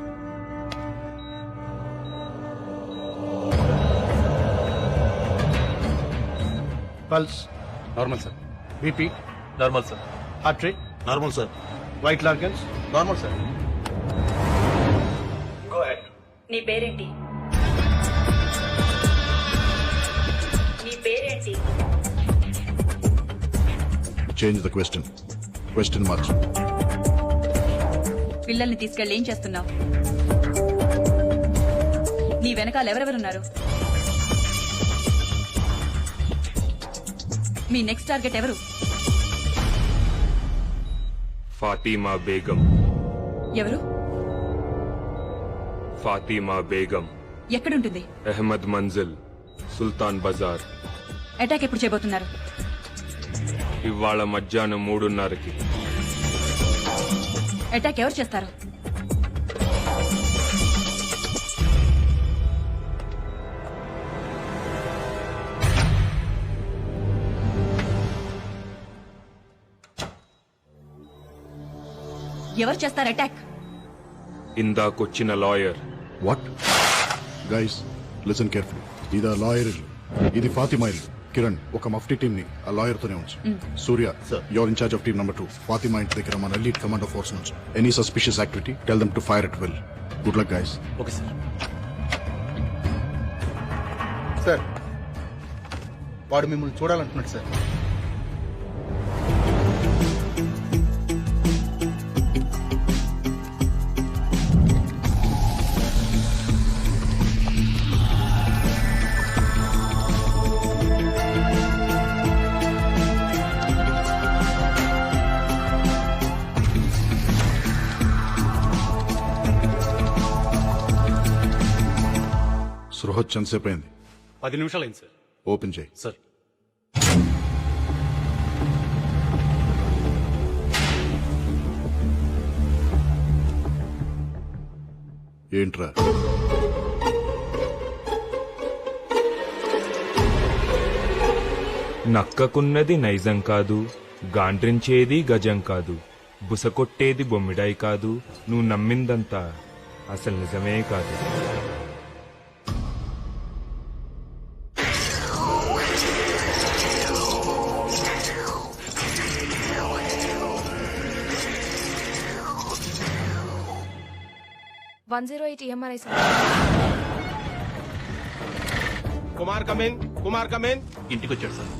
Pulse normal sir. BP normal sir. Heart rate normal sir. White లార్గన్స్ నార్మల్ సార్. Go ahead. నీ పేరేంటి? నీ పేరేంటి? Change the question march. పిల్లల్ని తీసుకెళ్ళి ఏం చేస్తున్నావు? నీ వెనకాల ఎవరెవరున్నారు? మీ నెక్స్ట్ టార్గెట్ ఎవరు? ఫాతిమా బేగం. ఎవరు? ఫాతిమా బేగం ఎక్కడుంటుంది? అహ్మద్ మంజిల్, సుల్తాన్ బజార్. అటాక్ ఎప్పుడు చేయబోతున్నారు? ఇవాళ మధ్యాహ్నం 3:30కి. అటాక్ ఎవరు చేస్తారు? ఎవరు చేస్తారు అటాక్? ఇందాకొచ్చిన lawyer. What? Guys listen carefully. ఇది ఆ లాయర్ ఇల్లు, ఇది ఫాతిమా ఇల్లు. కిరణ్, ఒక మఫ్టీ టీమ్ ని ఆ లాయర్ తోనే ఉంచు. Surya, your in charge of team number 2. Fatima ఇంటి దగ్గర మన ఎలీట్ కమాండో ఫోర్స్ నుంచి any suspicious activity tell them to fire at will. Good luck guys. Okay sir. Sir, వాడు మిమ్మల్ని చూడాలంటున్నాడు సార్. సృహత్ ఎంతసేపు అయింది? 10 నిమిషాలు అయింది సార్. ఓపెన్ చేయి. సార్. ఏంట్రా? నక్కకున్నది నైజం కాదు, గాండ్రించేది గజం కాదు, బుసకొట్టేది బొమ్మిడాయి కాదు, నువ్వు నమ్మిందంతా అసలు నిజమే కాదు. EMRI sir. కుమార్ కమేన్. ఇంటికి వచ్చాడు సార్.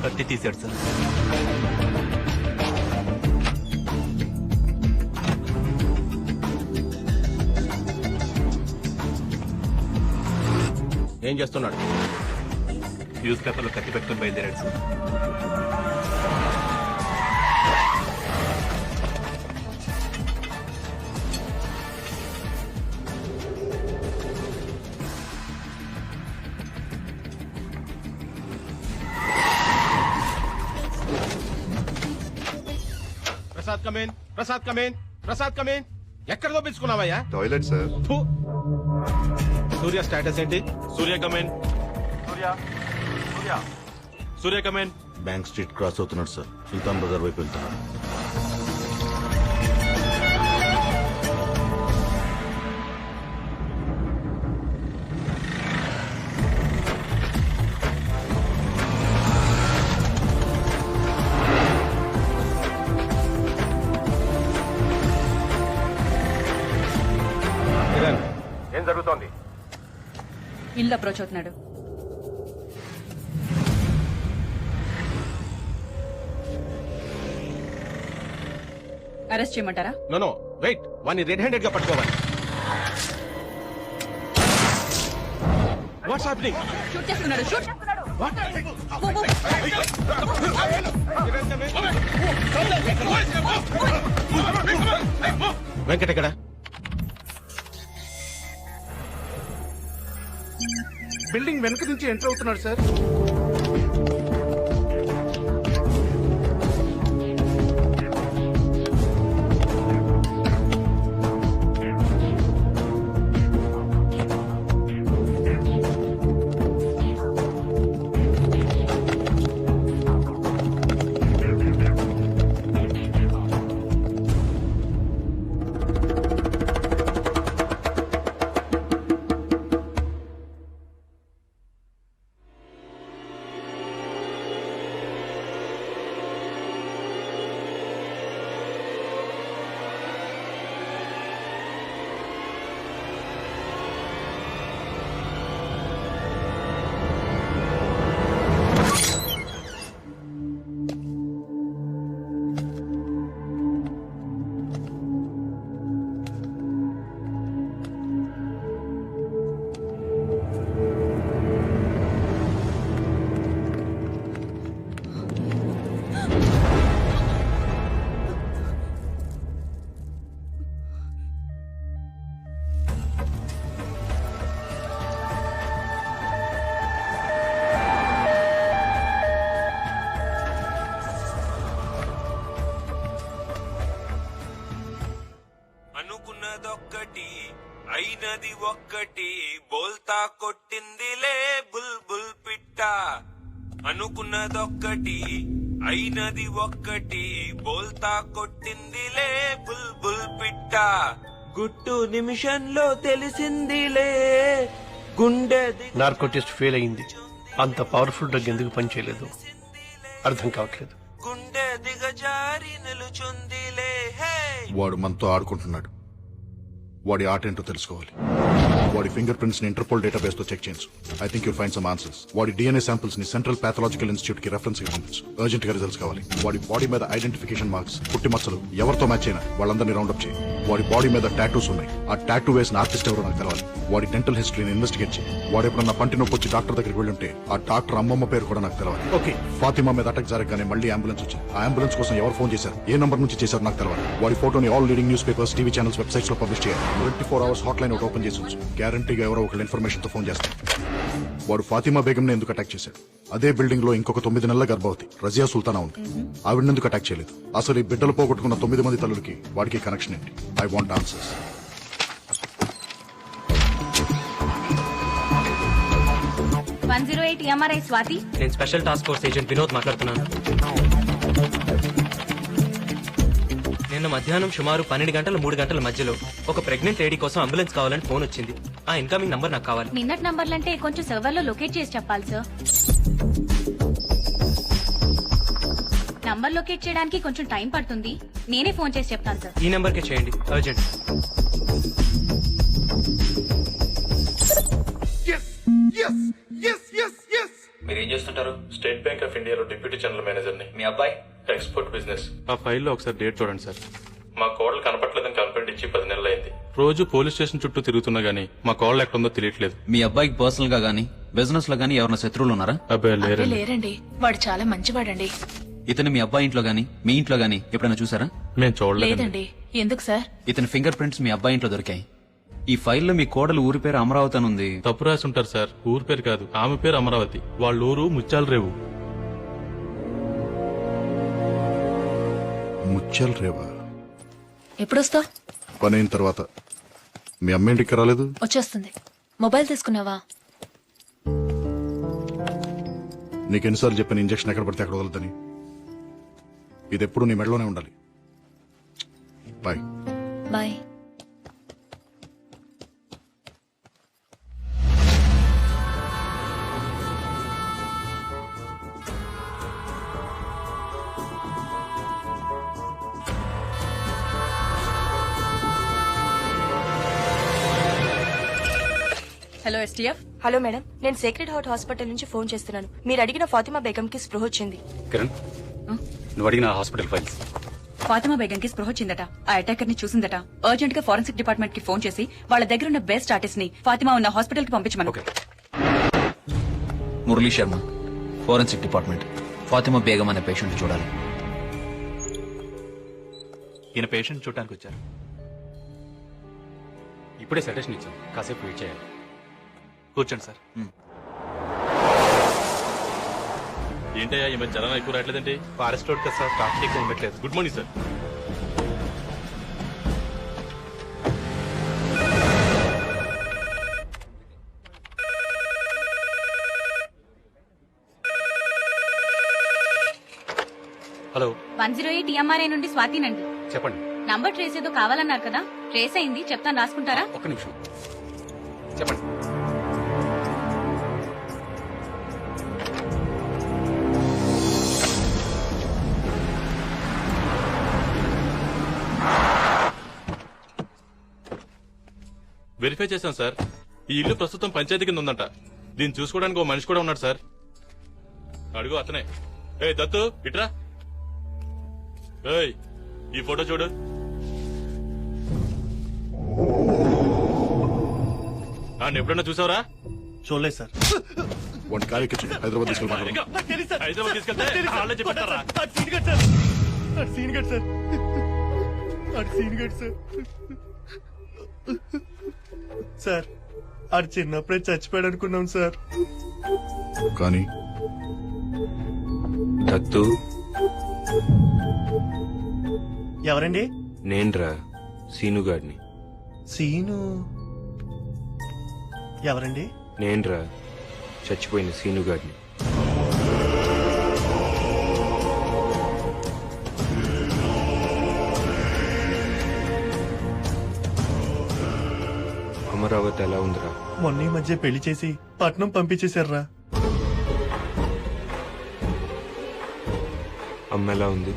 కత్తి తీశాడు సార్. ఏం చేస్తున్నాడు? న్యూస్ పేపర్లో కత్తి పెట్టుకుని బయలుదేరాడు sir. Come in, Prasad come in, Prasad come in. ఎక్కడ దొప్పించుకున్నావయ్యా? Toilet sir. సూర్య స్టేటస్ ఏంటి? Surya come in. Surya come in. Bank street cross అవుతున్నాడు సార్. సుల్తాన్ బజార్ వైపు వెళ్తున్నాడు. ఏం జరుగుతోంది? ఇల్లు అప్రోచ్ అవుతున్నాడు. అరెస్ట్ చేయమంటారా? నో వెయిట్, వాడిని రెడ్ హ్యాండెడ్ గా పట్టుకోవాలి. What's happening? షూట్ చేస్తున్నాడు. షూట్ వెంకట్ ఎక్కడ? బిల్డింగ్ వెనక నుంచి ఎంటర్ అవుతున్నాడు సార్. అనుకున్నదొక్కటి అయినది ఒక్కటి బోల్తా కొట్టిందిలే బుల్బుల్ పిట్ట. అనుకున్నదొక్కటి అయినది ఒక్కటి బోల్తా కొట్టిందిలే బుల్బుల్ పిట్ట. గుట్టు నిమిషంలో తెలిసిందిలే గుండె. నార్కోటిస్ట్ ఫెయిల్ అయింది. అంత పవర్ఫుల్ డ్రగ్ ఎందుకు పనిచేయలేదు అర్థం కావట్లేదు. గుండె దిగజారి నిలుచుందిలే. హే వాడు మనతో ఆడుకుంటున్నాడు. వాడి ఆట ఏంటో తెలుసుకోవాలి. వాడి ఫింగర్ ప్రింట్స్ ని ఇంటర్పోల్ డేటాబేస్ తో చెక్ చేయించు. I think you'll find some answers. వాడి డిఎన్ఏ శాంపిల్స్ ని సెంట్రల్ పాథలాజికల్ ఇన్స్టిట్యూట్ కి రెఫరెన్స్ గా పంపించు. అర్జెంట్ గా రిజల్ట్స్ కావాలి. వాడి బాడీ మీద ఐడెంటిఫికేషన్ మార్క్స్, పుట్టి మచ్చలు ఎవరితో మ్యాచ్ అయినా వాళ్ళందరినీ రౌండప్ చేయి. వాడి బాడీ మీద టాటూస్ ఉన్నాయి. ఆ టాటూ వేసిన ఆర్టిస్ట్ ఎవరో నాకు తెలవాలి. వాడి డెంటల్ హిస్టరీని ఇన్వెస్టిగేట్ చేయి. వాడు ఎప్పుడన్నా పంటి నొప్పి వచ్చి డాక్టర్ దగ్గరికి వెళ్ళుంటే ఆ డాక్టర్ అమ్మమ్మ పేరు కూడా నాకు తెలవాలి. ఓకే, ఫాతిమా మీద అటాక్ జరగగానే మళ్ళీ అంబులెన్స్ వచ్చింది. ఆ అంబులెన్స్ కోసం ఎవరు ఫోన్ చేశారు, ఏ నంబర్ నుంచి చేశారు నాకు తెలవాలి. వాడి ఫోటోని all leading news papers, TV channels, websites లో పబ్లిష్ చేయాలి. 24 hours హాట్ లైన్ ఒకటి ఓపెన్ చేసి ఉంచు. గ్యారంటీగా ఎవరో ఒకళ్ళు ఇన్ఫర్మేషన్ తో ఫోన్ చేస్తారు. వాడు ఫాతిమా బేగం ని ఎందుకు అటాక్ చేశాడు? అదే బిల్డింగ్ లో ఇంకొక 9 నెలల గర్భవతి రజియా సుల్తానా ఉంది. ఆవిడ ఎందుకు అటాక్ చేయలేదు? అసలు ఈ బిడ్డలు పోగొట్టుకున్న 9 మంది తల్లులకి వాడికి కనెక్షన్ ఏంటి? I want answers. MRI Swathi. నేను special task force agent Vinod మాట్లాడుతున్నాను. నిన్న మధ్యాహ్నం సుమారు 12 గంటల 3 గంటల మధ్యలో ఒక ప్రెగ్నెంట్ లేడీ కోసం అంబులెన్స్ కావాలని ఫోన్ వచ్చింది. ఆ ఇన్కమింగ్ నంబర్ నాకు కావాలి. నిన్నటి నంబర్లంటే కొంచెం సర్వర్ లో లొకేట్ చేసి చెప్పాలి సార్. నంబర్ లొకేట్ చేయడానికి కొంచెం టైం పడుతుంది. నేనే ఫోన్ చేసి చెప్తాను సార్. ఈ నంబర్ కే చేయండి, అర్జెంట్. మీరేం చేస్తుంటారు? స్టేట్ బ్యాంక్ ఆఫ్ ఇండియాలో డిప్యూటీ జనరల్ మేనేజర్ ని. మీ అబ్బాయి? Export business. ఆ ఫైల్లో ఒకసారి డేట్ చూడండి సార్. మా కోడలు కనపట్లేదని కంప్లైంట్ ఇచ్చి 10 నెలలు అయింది. రోజు పోలీస్ స్టేషన్ చుట్టూ తిరుగుతున్నా గానీ మా కోడలు ఎక్కడుందో తెలియట్లేదు. మీ అబ్బాయికి పర్సనల్ గా గానీ బిజినెస్ లో గానీ ఎవరైనా శత్రువులు ఉన్నారా? అబ్బాయి లేరండి. లేరండి, వాడు చాలా మంచివాడండి. ఇతను మీ అబ్బాయి ఇంట్లో గానీ మీ ఇంట్లో గానీ ఎప్పుడైనా చూసారా? మేము చూడలేదు. లేదండి. ఎందుకు సార్? ఇతని ఫింగర్ ప్రింట్స్ మీ అబ్బాయి ఇంట్లో దొరికాయి. ఈ ఫైల్లో మీ కోడలు ఊరి పేరు అమరావతి అని ఉంది. తప్పు రాసి ఉంటారు సార్. ఊరి పేరు కాదు, ఆమె పేరు అమరావతి. వాళ్ళ ఊరు ముత్యాల రేవు. ముత్యాల రేవా? ఎప్పుడొస్తావు? పని అయిన తర్వాత. మీ అమ్మ ఇంటికి రాలేదు? వచ్చేస్తుంది. మొబైల్ తీసుకున్నావా? నీకెన్నిసార్లు చెప్పిన ఇంజక్షన్ ఎక్కడ పడితే అక్కడ వదలదని. ఇది ఎప్పుడు నీ మెడలోనే ఉండాలి. Bye. Bye. Hello STF. Hello madam, నేను సేక్రెడ్ హార్ట్ హాస్పిటల్ నుంచి ఫోన్ చేస్తున్నాను. మీరు అడిగిన ఫాతిమా బేగంకి స్పృహ వచ్చింది. కిరణ్, నువ్వు అడిగిన హాస్పిటల్ ఫైల్స్. ఫాతిమా బేగంకి స్పృహ వచ్చిందట. ఆ అటాకర్ ని చూసిందట. అర్జెంట్ గా ఫోరెన్సిక్ డిపార్ట్మెంట్ కి ఫోన్ చేసి వాళ్ళ దగ్గర ఉన్న బెస్ట్ ఆర్టిస్ట్ ని ఫాతిమా ఉన్న హాస్పిటల్ కి పంపించమను. Murali Sharma, forensic department. ఫాతిమా బేగం అనే పేషెంట్ చూడాలి. ఈయన పేషెంట్ చూడటానికి వచ్చారు. ఇప్పుడే సజెషన్ ఇచ్చాం, కాసేపు వెయిట్ చేయాలి. కూర్చోండి సార్. ఏంటయ్యా ఈ మధ్య జనం ఎక్కువ రావట్లేదండి? ఫారెస్ట్ రోడ్ కదా సార్, ట్రాఫిక్ ఎక్కువ ఉండట్లేదు. Good morning sir. Hello, 108 TMRA నుండి స్వాతినండి. చెప్పండి. నంబర్ ట్రేస్ ఏదో కావాలన్నారు కదా, ట్రేస్ అయింది, చెప్తాను రాసుకుంటారా? ఒక్క నిమిషం చెప్పండి. వెరిఫై చేశాం సార్. ఈ ఇల్లు ప్రస్తుతం పంచాయతీ కింద ఉందంట. దీన్ని చూసుకోవడానికి ఓ మనిషి కూడా ఉన్నాడు సార్. అడుగు అతనే. ఏ దత్తు ఇట్రా. ఏయ్ ఈ ఫోటో చూడు. ఎప్పుడన్నా చూసావరా? చూడలేదు సార్. వన్ కార్యక్రమం హైదరాబాద్ తీసుకెళ్ళి హైదరాబాద్ తీసుకెళ్తే వాళ్ళే చెప్పారా? సార్ ఆడు చిన్నప్పుడే చచ్చిపోయాడు అనుకున్నాం సార్. కానీ దత్తు ఎవరండి? నేన్రా సీనుగాడిని. సీను ఎవరండి? నేన్రా చచ్చిపోయిన సీనుగాడిని. అమరావతి ఎలా ఉందిరా? మొన్న ఈ మధ్య పెళ్లి చేసి పట్నం పంపించేశారా. అమ్మ ఎలా ఉంది?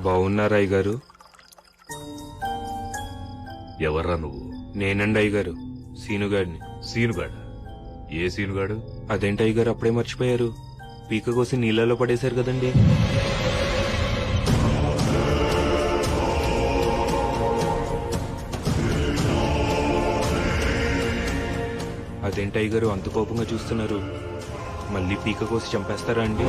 బాగున్నారా అయ్యగారు? ఎవర్రా నువ్వు? నేనండి అయ్యగారు, సీనుగాడిని. సీనుగాడు? ఏ సీనుగాడు? అదేంటి అయ్యగారు అప్పుడే మర్చిపోయారు? పీక కోసి నీళ్ళలో పడేశారు కదండి. అదేంటి అయ్యగారు అంత కోపంగా చూస్తున్నారు? మళ్ళీ పీక కోసి చంపేస్తారా అండి?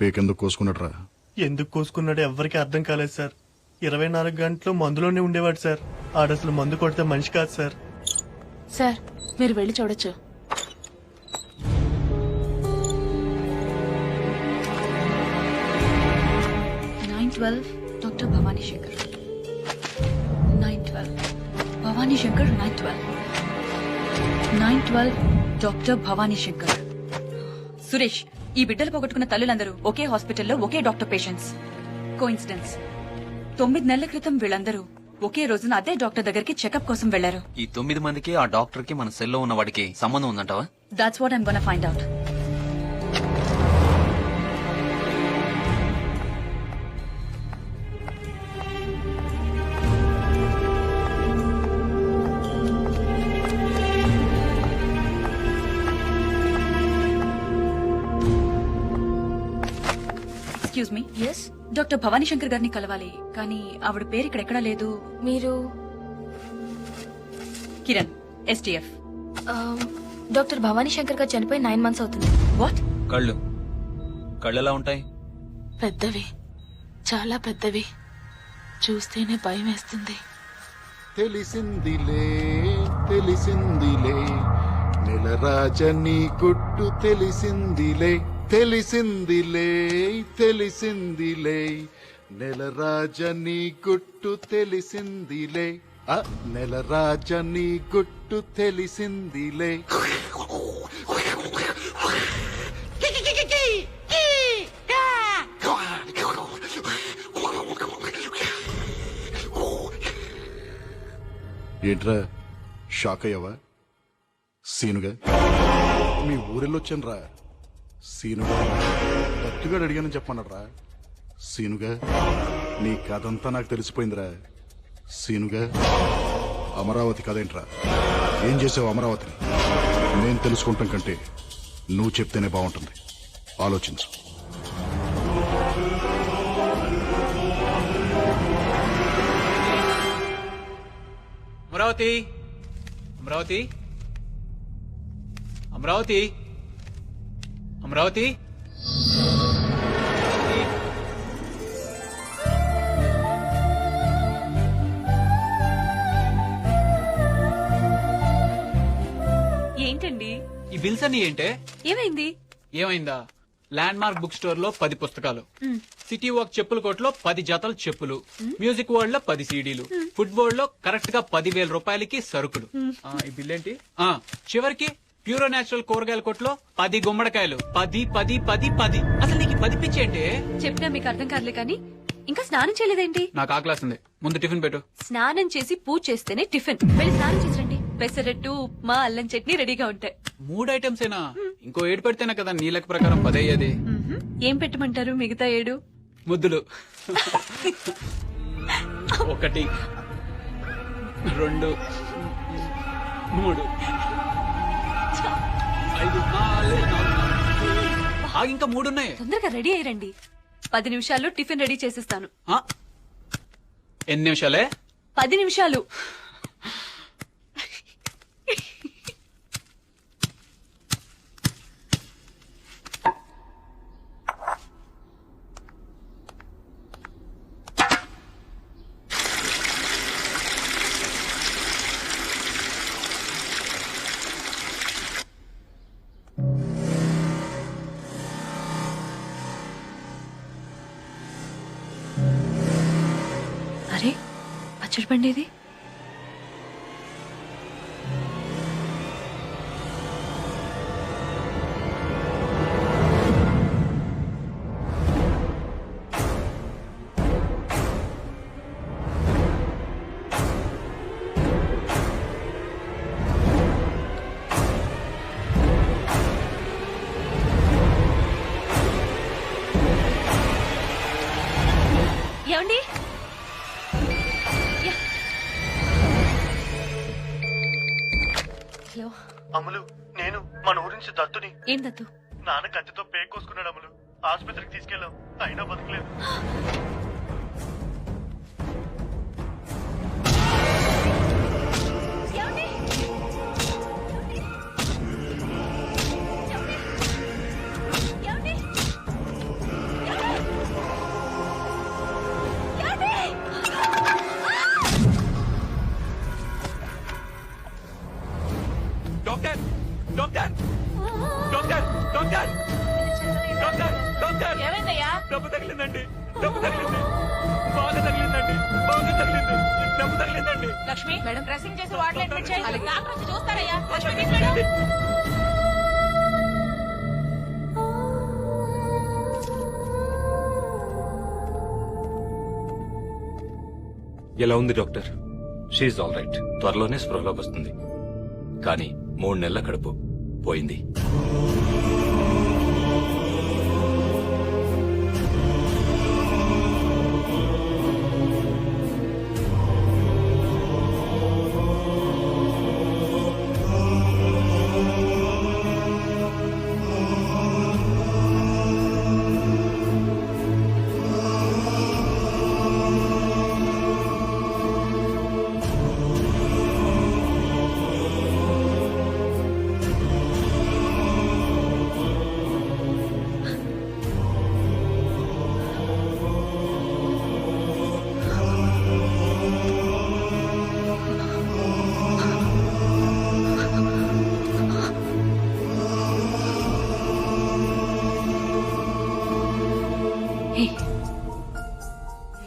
పేకెందుకు కోసుకున్నట్రా? ఎందుకు కోసుకున్నాడో ఎవ్వరికి అర్థం కాలేదు సార్. 24 గంటలు మందులోనే ఉండేవాడు సార్. ఆడసలు మందు కొడితే మనిషి కాదు సార్. సార్ మీరు వెళ్ళి చూడొచ్చు. Doctor Bhavani Shankar 912 Bhavani Shankar 912 doctor Bhavani Shankar. సురేష్, ఈ బిడ్డలు పోగొట్టుకున్న తల్లులందరూ ఒకే హాస్పిటల్లో ఒకే డాక్టర్ పేషెంట్స్. కోఇన్సిడెన్స్. 9 నెలల క్రితం వీళ్ళందరూ ఒకే రోజున అదే డాక్టర్ దగ్గరికి చెకప్ కోసం వెళ్లారు. ఈ 9 మందికి ఆ డాక్టర్ కి మన సెల్లో ఉన్న వాడికి సంబంధం ఉందంటావా? That's what I'm gonna find out. Excuse me. Yes. Doctor Bhavani Shankar గారిని కలవాలి, కానీ ఆవిడ పేరు ఇక్కడ ఎక్కడా లేదు. మీరు కిరణ్, ఎస్టీఎఫ్. డాక్టర్ భవానీ శంకర్ గారు చనిపోయి 9 months అవుతుంది. వాట్? కళ్ళు ఎలా ఉంటాయి? పెద్దవి, చాలా పెద్దవి. చూస్తేనే భయం వేస్తుంది. తెలిసిందిలే తెలిసిందిలే నెలరాజని గుట్టు తెలిసిందిలే తెలిసిందిలే తెలిసిందిలే నెలరాజని గుట్టు తెలిసిందిలే నెలరాజని గుట్టు తెలిసిందిలే. ఏంట్రా షాక్ అయ్యావా? సీనుగా మీ ఊరెళ్ళొచ్చాను రా. సీనుగా దత్తుగాడు అడిగానని చెప్పమన్నారా? సీనుగా నీ కథంతా నాకు తెలిసిపోయిందిరా. సీనుగా అమరావతి కదేంట్రా? ఏం చేసావు అమరావతిని? నేను తెలుసుకుంటాం కంటే నువ్వు చెప్తేనే బాగుంటుంది. ఆలోచించు. అమరావతి, అమరావతి, అమరావతి, అమరావతి. ఏంటండి ఈ బిల్స్ అన్ని ఏంటే? ఏమైంది? ఏమైందా? ల్యాండ్ మార్క్ బుక్ స్టోర్ లో 10 పుస్తకాలు, సిటీ వాక్ చెప్పుల కోట్లో 10 జతల చెప్పులు, మ్యూజిక్ వరల్డ్ లో 10 సీడీలు, ఫుడ్ వరల్డ్ లో కరెక్ట్ గా 10,000 రూపాయలకి సరుకులు. ఈ బిల్ ఏంటి? చివరికి ప్యూరో నేచురల్ కూరగాయల కొట్లో 10 గుమ్మడికాయలు. 10 10 10 10. అసలు నీకు 10 పిచ్చి ఏంటి? చెప్పినా మీకు అర్థం కాదులే కానీ ఇంకా స్నానం చేయలేదేంటి? నాకు ఆకలేస్తుంది, ముందు టిఫిన్ పెట్టు. స్నానం చేసి పూజ చేస్తేనే టిఫిన్. వెళ్ళి స్నానం చేసిరండి. పెసరట్టు, ఉప్మా, అల్లం చట్నీ రెడీగా ఉంటాయి. 3 ఐటమ్స్ ఏనా? ఇంకో 7 పెడితేనే కదా నీ లెక్క ప్రకారం 10 అయ్యేది. ఏం పెట్టమంటారు మిగతా 7? ముద్దులు. 1 2 3 5 6 ఇంకా 3 ఉన్నాయి. తొందరగా రెడీ అయ్యండి. 10 నిమిషాల్లో టిఫిన్ రెడీ చేసిస్తాను. ఎన్ని నిమిషాలే? 10 నిమిషాలు. అరే పచ్చడి పండేది. ఏమండి? హలో అమ్ములు, నేను మన ఊరి నుంచి దత్తుని. ఏం దత్తు? నాన్న కత్తితో పేక్ కోసుకున్నాడు అమ్ములు. ఆసుపత్రికి తీసుకెళ్ళాం, అయినా బతకలేదు. Doctor doctor doctor doctor doctor ఏమైందయ్యా? డబ్బు తగిలిందండి, డబ్బు తగిలింది, బాగా తగిలిందండి, బాగా తగిలింది, డబ్బు తగిలిందండి. లక్ష్మి మేడం డ్రెస్సింగ్ చేసి వార్డులో అడ్మిట్ చేయి. అలాగే డాక్టర్ వచ్చి చూస్తారయ్యా. లక్ష్మి తీసుకెళ్ళు. ఎలా ఉంది డాక్టర్? She all right. త్వరలోనే స్పృహలోకి వస్తుంది. కానీ 3 నెలల కడుపు పోయింది.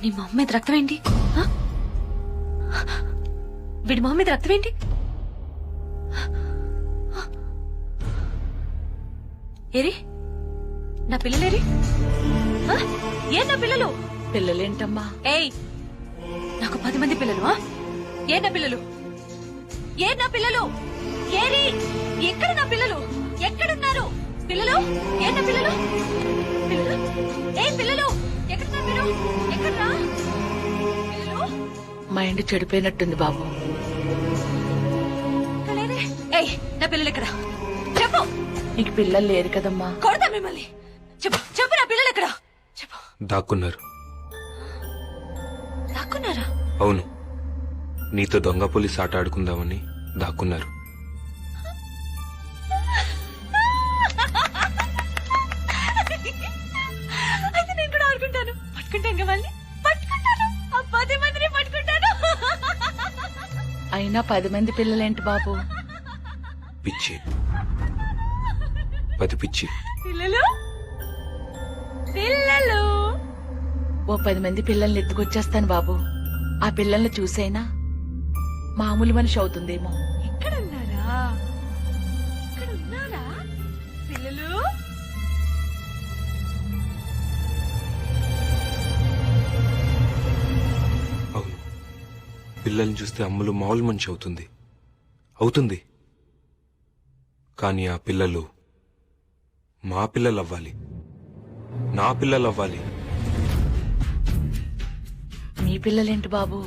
నీ మొహం మీద రక్తం ఏంటి? వీడి మొహం మీద రక్తం ఏంటి? ఏరి నా పిల్లలేరి? ఏ నా పిల్లలు? పిల్లలేంటమ్మా? ఏయ్ నాకు 10 మంది పిల్లలు. ఏ నా పిల్లలు? ఏ నా పిల్లలు? ఏరి ఎక్కడ నా పిల్లలు? ఎక్కడున్నారు పిల్లలు? ఏ నా పిల్లలు? పిల్లలు ఏ పిల్లలు? ఎక్కడ మీరు? ఎక్కడ్రా పిల్లలు? మైండ్ చెడిపోయినట్టుంది బాబు. ఏయ్ నా పిల్లలు ఎక్కడ? చెప్పు. నీకు పిల్లలు లేరు కదమ్మా. కొడతా మిమ్మల్ని. చెప్పు చెప్పు నా పిల్లలు ఎక్కడ? చెప్పు. దాక్కున్నారు. దాక్కున్నారా? అవును, నీతో దొంగ పోలీస్ ఆట ఆడుకుందామని దాక్కున్నారు. అయితే నేను కూడా ఆడుకుంటాను. పట్టుకుంటాను కదా వాళ్ళని. పట్టుకుంటాను. ఆ 10 మందిని పట్టుకుంటాను. అయినా 10 మంది పిల్లలేంటి బాబు? పిచ్చి, 10 పిచ్చి. పిల్లలు పిల్లలు ఓ 10 మంది పిల్లల్ని ఎత్తుకొచ్చేస్తాను బాబు. ఆ పిల్లల్ని చూసైనా మామూలు మనిషి అవుతుందేమో. ఎక్కడున్నారా? ఎక్కడున్నారా పిల్లలు? అవును, పిల్లల్ని చూస్తే అమ్ములు మామూలు మనిషి అవుతుంది. కానీ ఆ పిల్లలు మా పిల్లలు అవ్వాలి, నా పిల్లలు అవ్వాలి. మీ పిల్లలేంటి బాబు?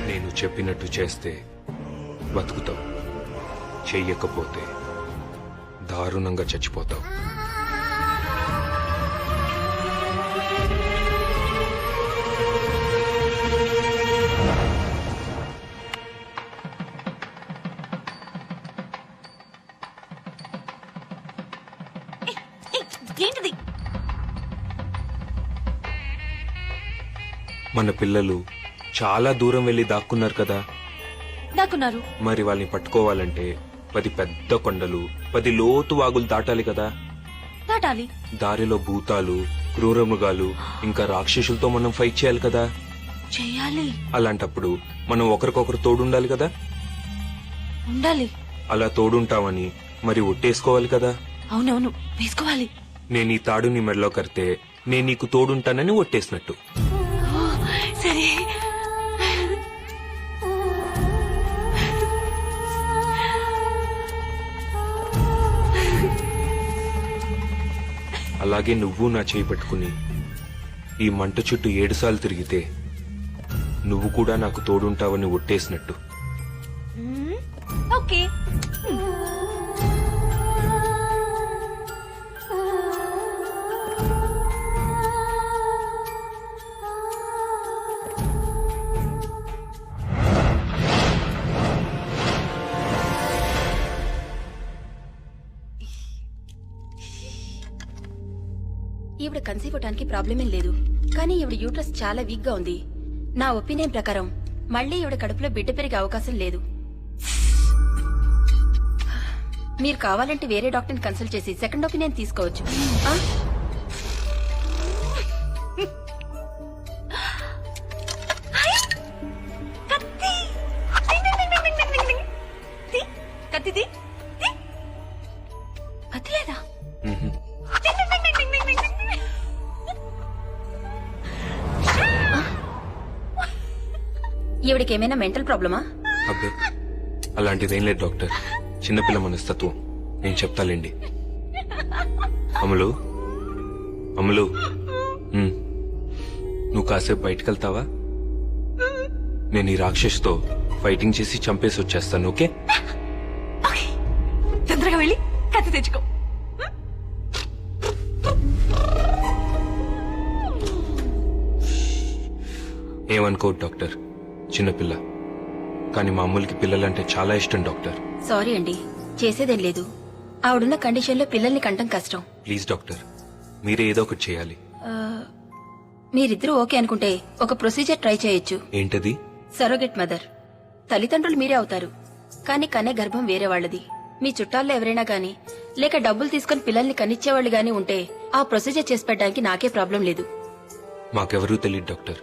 నేను చెప్పినట్టు చేస్తే బతుకుతావు, చెయ్యకపోతే దారుణంగా చచ్చిపోతావు. ఏంటిది? మన పిల్లలు చాలా దూరం వెళ్లి దాక్కున్నారు కదా. దాక్కున్నారు. మరి వాళ్ళని పట్టుకోవాలంటే 10 పెద్ద కొండలు, 10 లోతు వాగులు దాటాలి కదా. దాటాలి. దారిలో భూతాలు, క్రూర మృగాలు, ఇంకా రాక్షసులతో మనం ఫైట్ చేయాలి కదా. చేయాలి. అలాంటప్పుడు మనం ఒకరికొకరు తోడుండాలి కదా. ఉండాలి. అలా తోడుంటామని మరి ఒట్టేసుకోవాలి కదా. అవునవును, వేసుకోవాలి. నేను ఈ తాడు నీ మెడలో కడితే నేను నీకు తోడుంటానని ఒట్టేసినట్టు. సరే. అలాగే నువ్వు నా చేయి పట్టుకుని ఈ మంట చుట్టూ 7 సార్లు తిరిగితే నువ్వు కూడా నాకు తోడుంటావని ఒట్టేసినట్టు. ఓకే. ఈవిడ కన్సీవ్ అవడానికి ప్రాబ్లం ఏం లేదు, కానీ ఈవిడ యూట్రస్ చాలా వీక్ గా ఉంది. నా ఒపీనియన్ ప్రకారం మళ్ళీ ఈవిడ కడుపులో బిడ్డ పెరిగే అవకాశం లేదు. మీరు కావాలంటే వేరే డాక్టర్ని కన్సల్ట్ చేసి సెకండ్ ఒపీనియన్ తీసుకోవచ్చు. ఈవిడికి ఏమైనా మెంటల్ ప్రాబ్లమా? అబ్బే అలాంటిదేం లేదు డాక్టర్, చిన్నపిల్ల మనస్తత్వం. నేను చెప్తాలేండి. అమలు అమలు, నువ్వు కాసేపు బయటకు వెళ్తావా? నేను ఈ రాక్షసుతో ఫైటింగ్ చేసి చంపేసి వచ్చేస్తాను. ఓకే? తొందరగా వెళ్ళి కత్తి తెచ్చుకో. ఏమనుకోవద్దు డాక్టర్, చిన్నపిల్ల. కానీ మా అమ్ములకి పిల్లలంటే చాలా ఇష్టం డాక్టర్. సారీ అండి, చేసేదేం లేదు. ఆవిడున్న కండిషన్ లో పిల్లల్ని కంటం కష్టం. ప్లీజ్ డాక్టర్, మీరే ఏదో ఒకటి చేయాలి. మీరిద్దరూ ఓకే అనుకుంటే ఒక ప్రొసీజర్ ట్రై చేయొచ్చు. ఏంటది? Surrogate mother. తల్లిదండ్రులు మీరే అవుతారు, కానీ కనే గర్భం వేరే వాళ్ళది. మీ చుట్టాల్లో ఎవరైనా గానీ లేక డబ్బులు తీసుకుని పిల్లల్ని కనిచ్చేవాళ్ళు గానీ ఉంటే ఆ ప్రొసీజర్ చేసి పెట్టడానికి నాకే ప్రాబ్లం లేదు. మాకెవరూ తెలియదు డాక్టర్,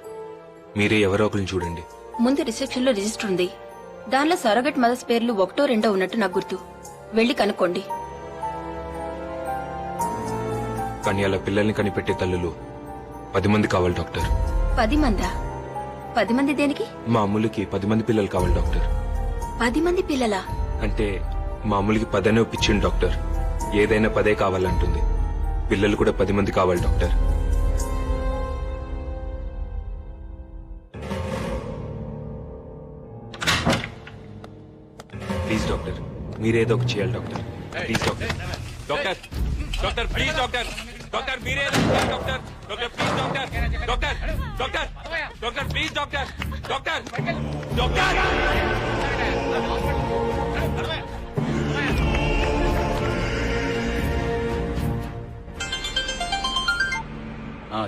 మీరే ఎవరో ఒకరిని చూడండి. ముందు రిసెప్షన్ లో రిజిస్టర్ ఉంది, దానిలో సరోగేట్ మదర్స్ పేర్లు 1, 2 ఉన్నట్టు నాకు గుర్తు. వెళ్లి కనుక్కోండి. కానీ అలా పిల్లల్ని కనిపెట్టే తల్లులు 10 మంది కావాలి డాక్టర్. 10 మందా? 10 మంది దేనికి? మా అమ్ములకి 10 మంది పిల్లలు కావాలి డాక్టర్. 10 మంది పిల్లలా? అంటే మా అమ్ములకి 10 అనే ఒప్పించింది డాక్టర్. ఏదైనా 10 కావాలంటుంది. పిల్లలు కూడా 10 మంది కావాలి డాక్టర్. ప్లీజ్ డాక్టర్, మీరేదో ఒకటి చేయాలి doctor. Please doctor. Doctor doctor please doctor, doctor మీరే doctor, doctor please doctor, doctor doctor doctor please doctor, doctor doctor.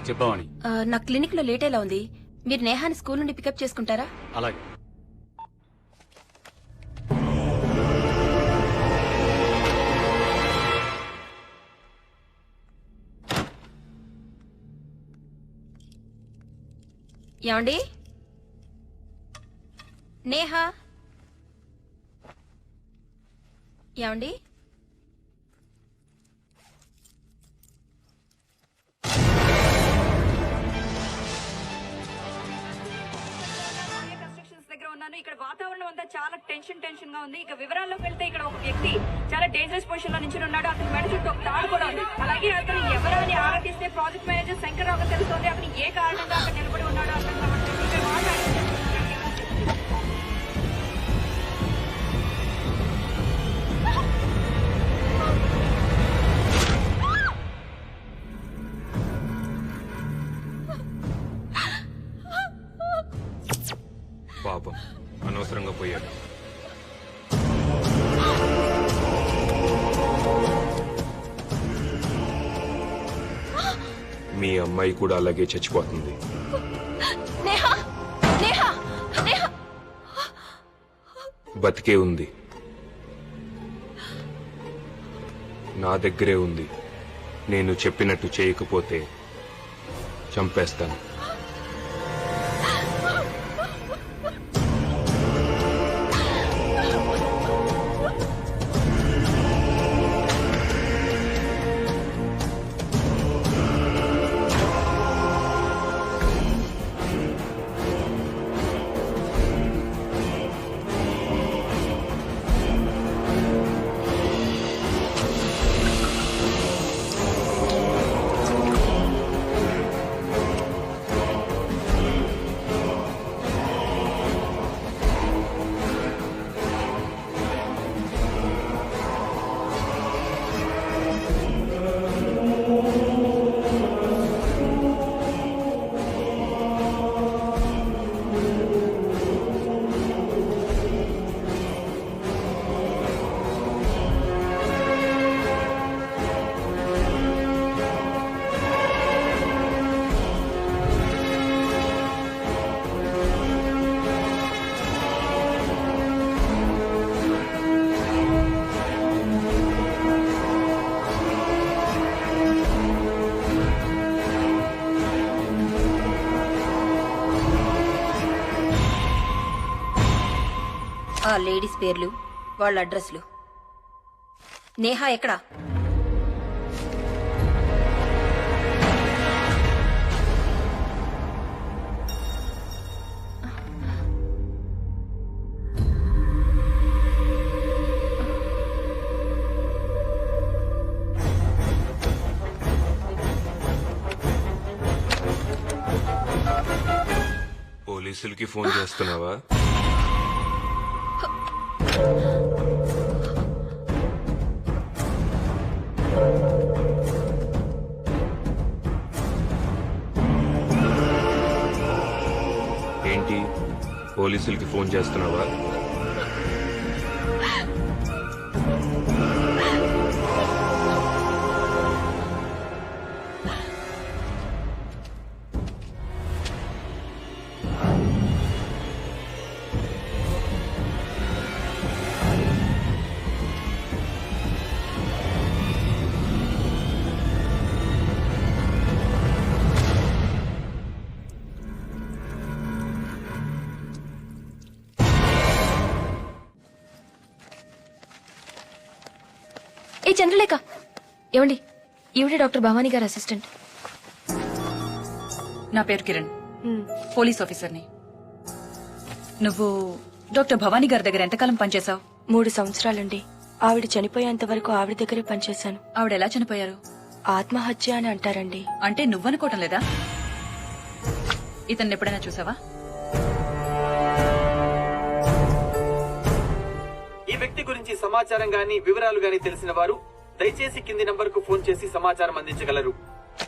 చెప్పావని నా క్లినిక్ లో లేట్ ఎలా ఉంది? మీరు నేహాని స్కూల్ నుండి పికప్ చేసుకుంటారా? అలాగే. ఏమండి? నేహా, ఏమండి? దగ్గర ఉన్నాను. ఇక్కడ వాతావరణం అంతా చాలా టెన్షన్ గా ఉంది. ఇక వివరాల్లోకి వెళ్తే ఇక్కడ ఒక వ్యక్తి చాలా డేంజరస్ పొజిషన్ లో నుంచి ఉన్నాడు. అతని మెడ చుట్టూ ఒక తాడు కూడా ఉంది. అలాగే అతను ఎవరని ఆరాధిస్తే ప్రాజెక్ట్ మేనేజర్ శంకర్రావు తెలుస్తోంది. అతను ఏ కారణంగా అక్కడ నిలబడి ఉన్నాడో అర్థం కావట్లేదు. ఇక్కడ మాట్లాడుతుంది. పాపం అనవసరంగా పోయాడు. మీ అమ్మాయి కూడా అలాగే చచ్చిపోతుంది. బతికే ఉంది, నా దగ్గరే ఉంది. నేను చెప్పినట్టు చేయకపోతే చంపేస్తాను. ఆ లేడీస్ పేర్లు, వాళ్ళ అడ్రస్లు. నేహా ఎక్కడా? పోలీసులకి ఫోన్ చేస్తున్నావా? ఏంటి పోలీసులకి ఫోన్ చేస్తున్నావా? ఏ చంద్రలేఖ, ఏమండి, ఈవిడే డాక్టర్ భవానీ గారి అసిస్టెంట్. నా పేరు కిరణ్, పోలీస్ ఆఫీసర్ని. నువ్వు డాక్టర్ భవానీ గారి దగ్గర ఎంతకాలం పనిచేశావు? 3 సంవత్సరాలండి. ఆవిడ చనిపోయేంత వరకు ఆవిడ దగ్గరే పనిచేశాను. ఆవిడ ఎలా చనిపోయారు? ఆత్మహత్య అని అంటారండి. అంటే నువ్వనుకోవటం లేదా? ఇతన్ని ఎప్పుడైనా చూసావా? ఈ వ్యక్తి గురించి సమాచారం గాని వివరాలు గాని తెలిసిన వారు దయచేసి కింది నంబర్ కు ఫోన్ చేసి సమాచారం అందించగలరు.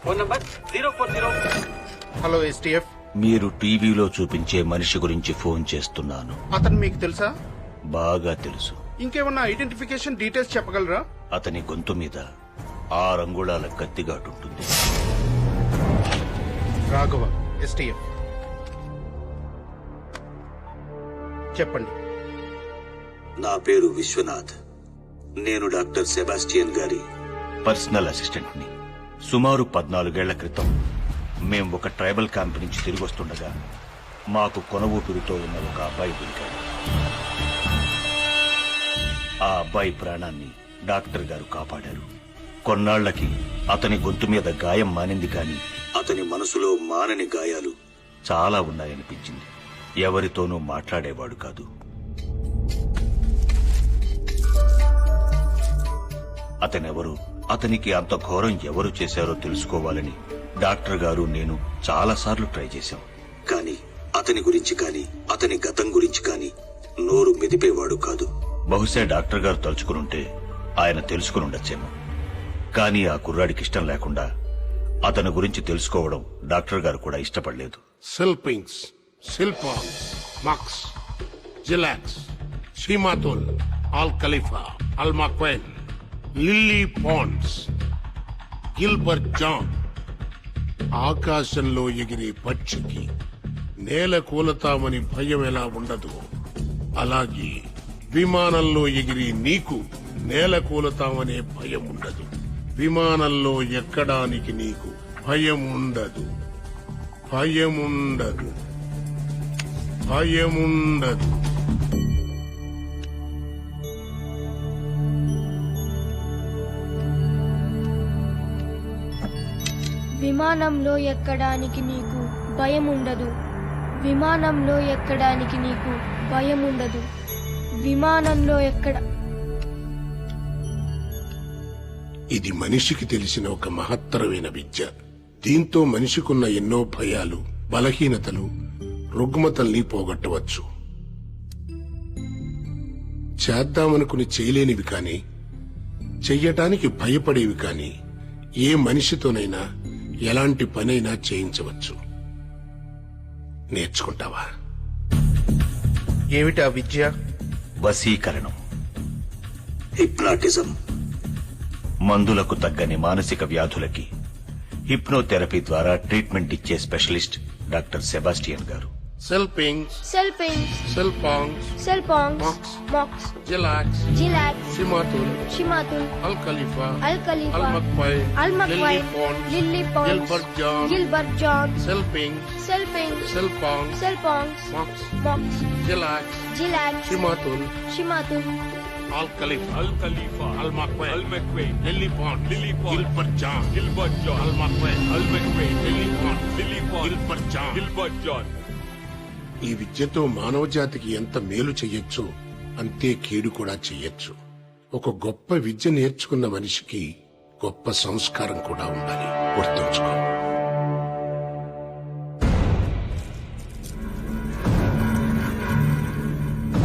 Phone number 040. Hello STF. మీరు టీవీలో చూపించే మనిషి గురించి ఫోన్ చేస్తున్నాను. అతను మీకు తెలుసా? బాగా తెలుసు. ఇంకేమన్నా ఐడెంటిఫికేషన్ డీటెయిల్స్ చెప్పగలరా? అతని గొంతు మీద 6 అంగుళాల కత్తిగాటుంటుంది. రాఘవ, ఎస్టీఎఫ్. చెప్పండి. నా పేరు విశ్వనాథ్. నేను డాక్టర్ సెబాస్టియన్ గారి పర్సనల్ అసిస్టెంట్ ని. సుమారు 14 ఏళ్ల క్రితం మేం ఒక ట్రైబల్ క్యాంప్ నుంచి తిరిగి వస్తుండగా మాకు కొన ఊపిరితో ఉన్న ఒక అబ్బాయి దొరికాడు. ఆ అబ్బాయి ప్రాణాన్ని డాక్టర్ గారు కాపాడారు. కొన్నాళ్లకి అతని గొంతు మీద గాయం మానింది, కానీ అతని మనసులో మానని గాయాలు చాలా ఉన్నాయనిపించింది. ఎవరితోనూ మాట్లాడేవాడు కాదు. అతనెవరు, అతనికి అంత ఘోరం ఎవరు చేశారో తెలుసుకోవాలని డాక్టర్ గారు నేను చాలాసార్లు ట్రై చేశాం. కానీ అతని గురించి కానీ అతని గతం గురించి కానీ నోరు మెదిపేవాడు కాదు. బహుశా డాక్టర్ గారు తలుచుకునుంటే ఆయన తెలుసుకుని ఉండొచ్చేమో. కానీ ఆ కుర్రాడికి ఇష్టం లేకుండా అతని గురించి తెలుసుకోవడం డాక్టర్ గారు కూడా ఇష్టపడలేదు. సిల్పింగ్స్, సిల్పాన్స్, మక్స్, జిలాక్స్, షీమాతుల్, ఆల్ ఖలీఫా, అల్మాక్వెన్, లిల్లీ పాండ్స్, గిల్బర్ట్ జాన్. ఆకాశంలో ఎగిరే పక్షికి నేల కూలతామని భయం ఎలా ఉండదు, అలాగే విమానంలో ఎగిరి నీకు నేల కూలతామనే భయం ఉండదు. విమానంలో ఎక్కడానికి నీకు భయం ఉండదు. భయముండదు. భయముండదు. విమానంలో ఎక్కడానికి నీకు భయం ఉండదు. విమానంలో ఎక్కడానికి నీకు భయం ఉండదు. విమానంలో ఎక్కడ. ఇది మనిషికి తెలిసిన ఒక మహత్తరమైన విద్య. దీంతో మనిషికున్న ఎన్నో భయాలు, బలహీనతలు, రుగ్మతల్ని పోగొట్టవచ్చు. చేద్దామనుకుని చేయలేనివి కాని, చెయ్యటానికి భయపడేవి కాని ఏ మనిషితోనైనా ఎలాంటి పనైనా చేయించవచ్చు. నేర్చుకుంటావా? ఏమిటా విద్య? వశీకరణం, హిప్నాటిజం. మందులకు తగ్గని మానసిక వ్యాధులకి హిప్నోథెరపీ ద్వారా ట్రీట్మెంట్ ఇచ్చే స్పెషలిస్ట్ డాక్టర్ సెబాస్టియన్ గారు. సెల్పింగ్స్, సెల్పింగ్స్, సెల్పాంగ్స్, సెల్పాంగ్స్, మాక్స్, మాక్స్, జిలాక్స్, జిలాక్స్, సిమాతుల్, షిమాతుల్, అల్ ఖలీఫా, అల్ ఖలీఫా, అల్ మక్వైన్, అల్ మక్వైన్, lily ponds, Gilbert John, Gilbert John, సెల్పింగ్స్, సెల్పింగ్స్, సెల్పాంగ్స్, సెల్పాంగ్స్, మాక్స్, మాక్స్, జిలాక్స్, జిలాక్స్, సిమాతుల్, షిమాతుల్, అల్ ఖలీఫా, అల్ ఖలీఫా, అల్ మక్వైన్, అల్ మెక్వైన్, lily pond, lily pond, Gilbert John, Gilbert John, అల్ మక్వైన్, అల్ మెక్వైన్, lily pond, lily pond, Gilbert John. Gilbert John. ఈ విద్యతో మానవ జాతికి ఎంత మేలు చెయ్యొచ్చు అంతే కీడు కూడా చెయ్యొచ్చు. ఒక గొప్ప విద్య నేర్చుకున్న మనిషికి గొప్ప సంస్కారం కూడా ఉండాలి. గుర్తుంచుకో.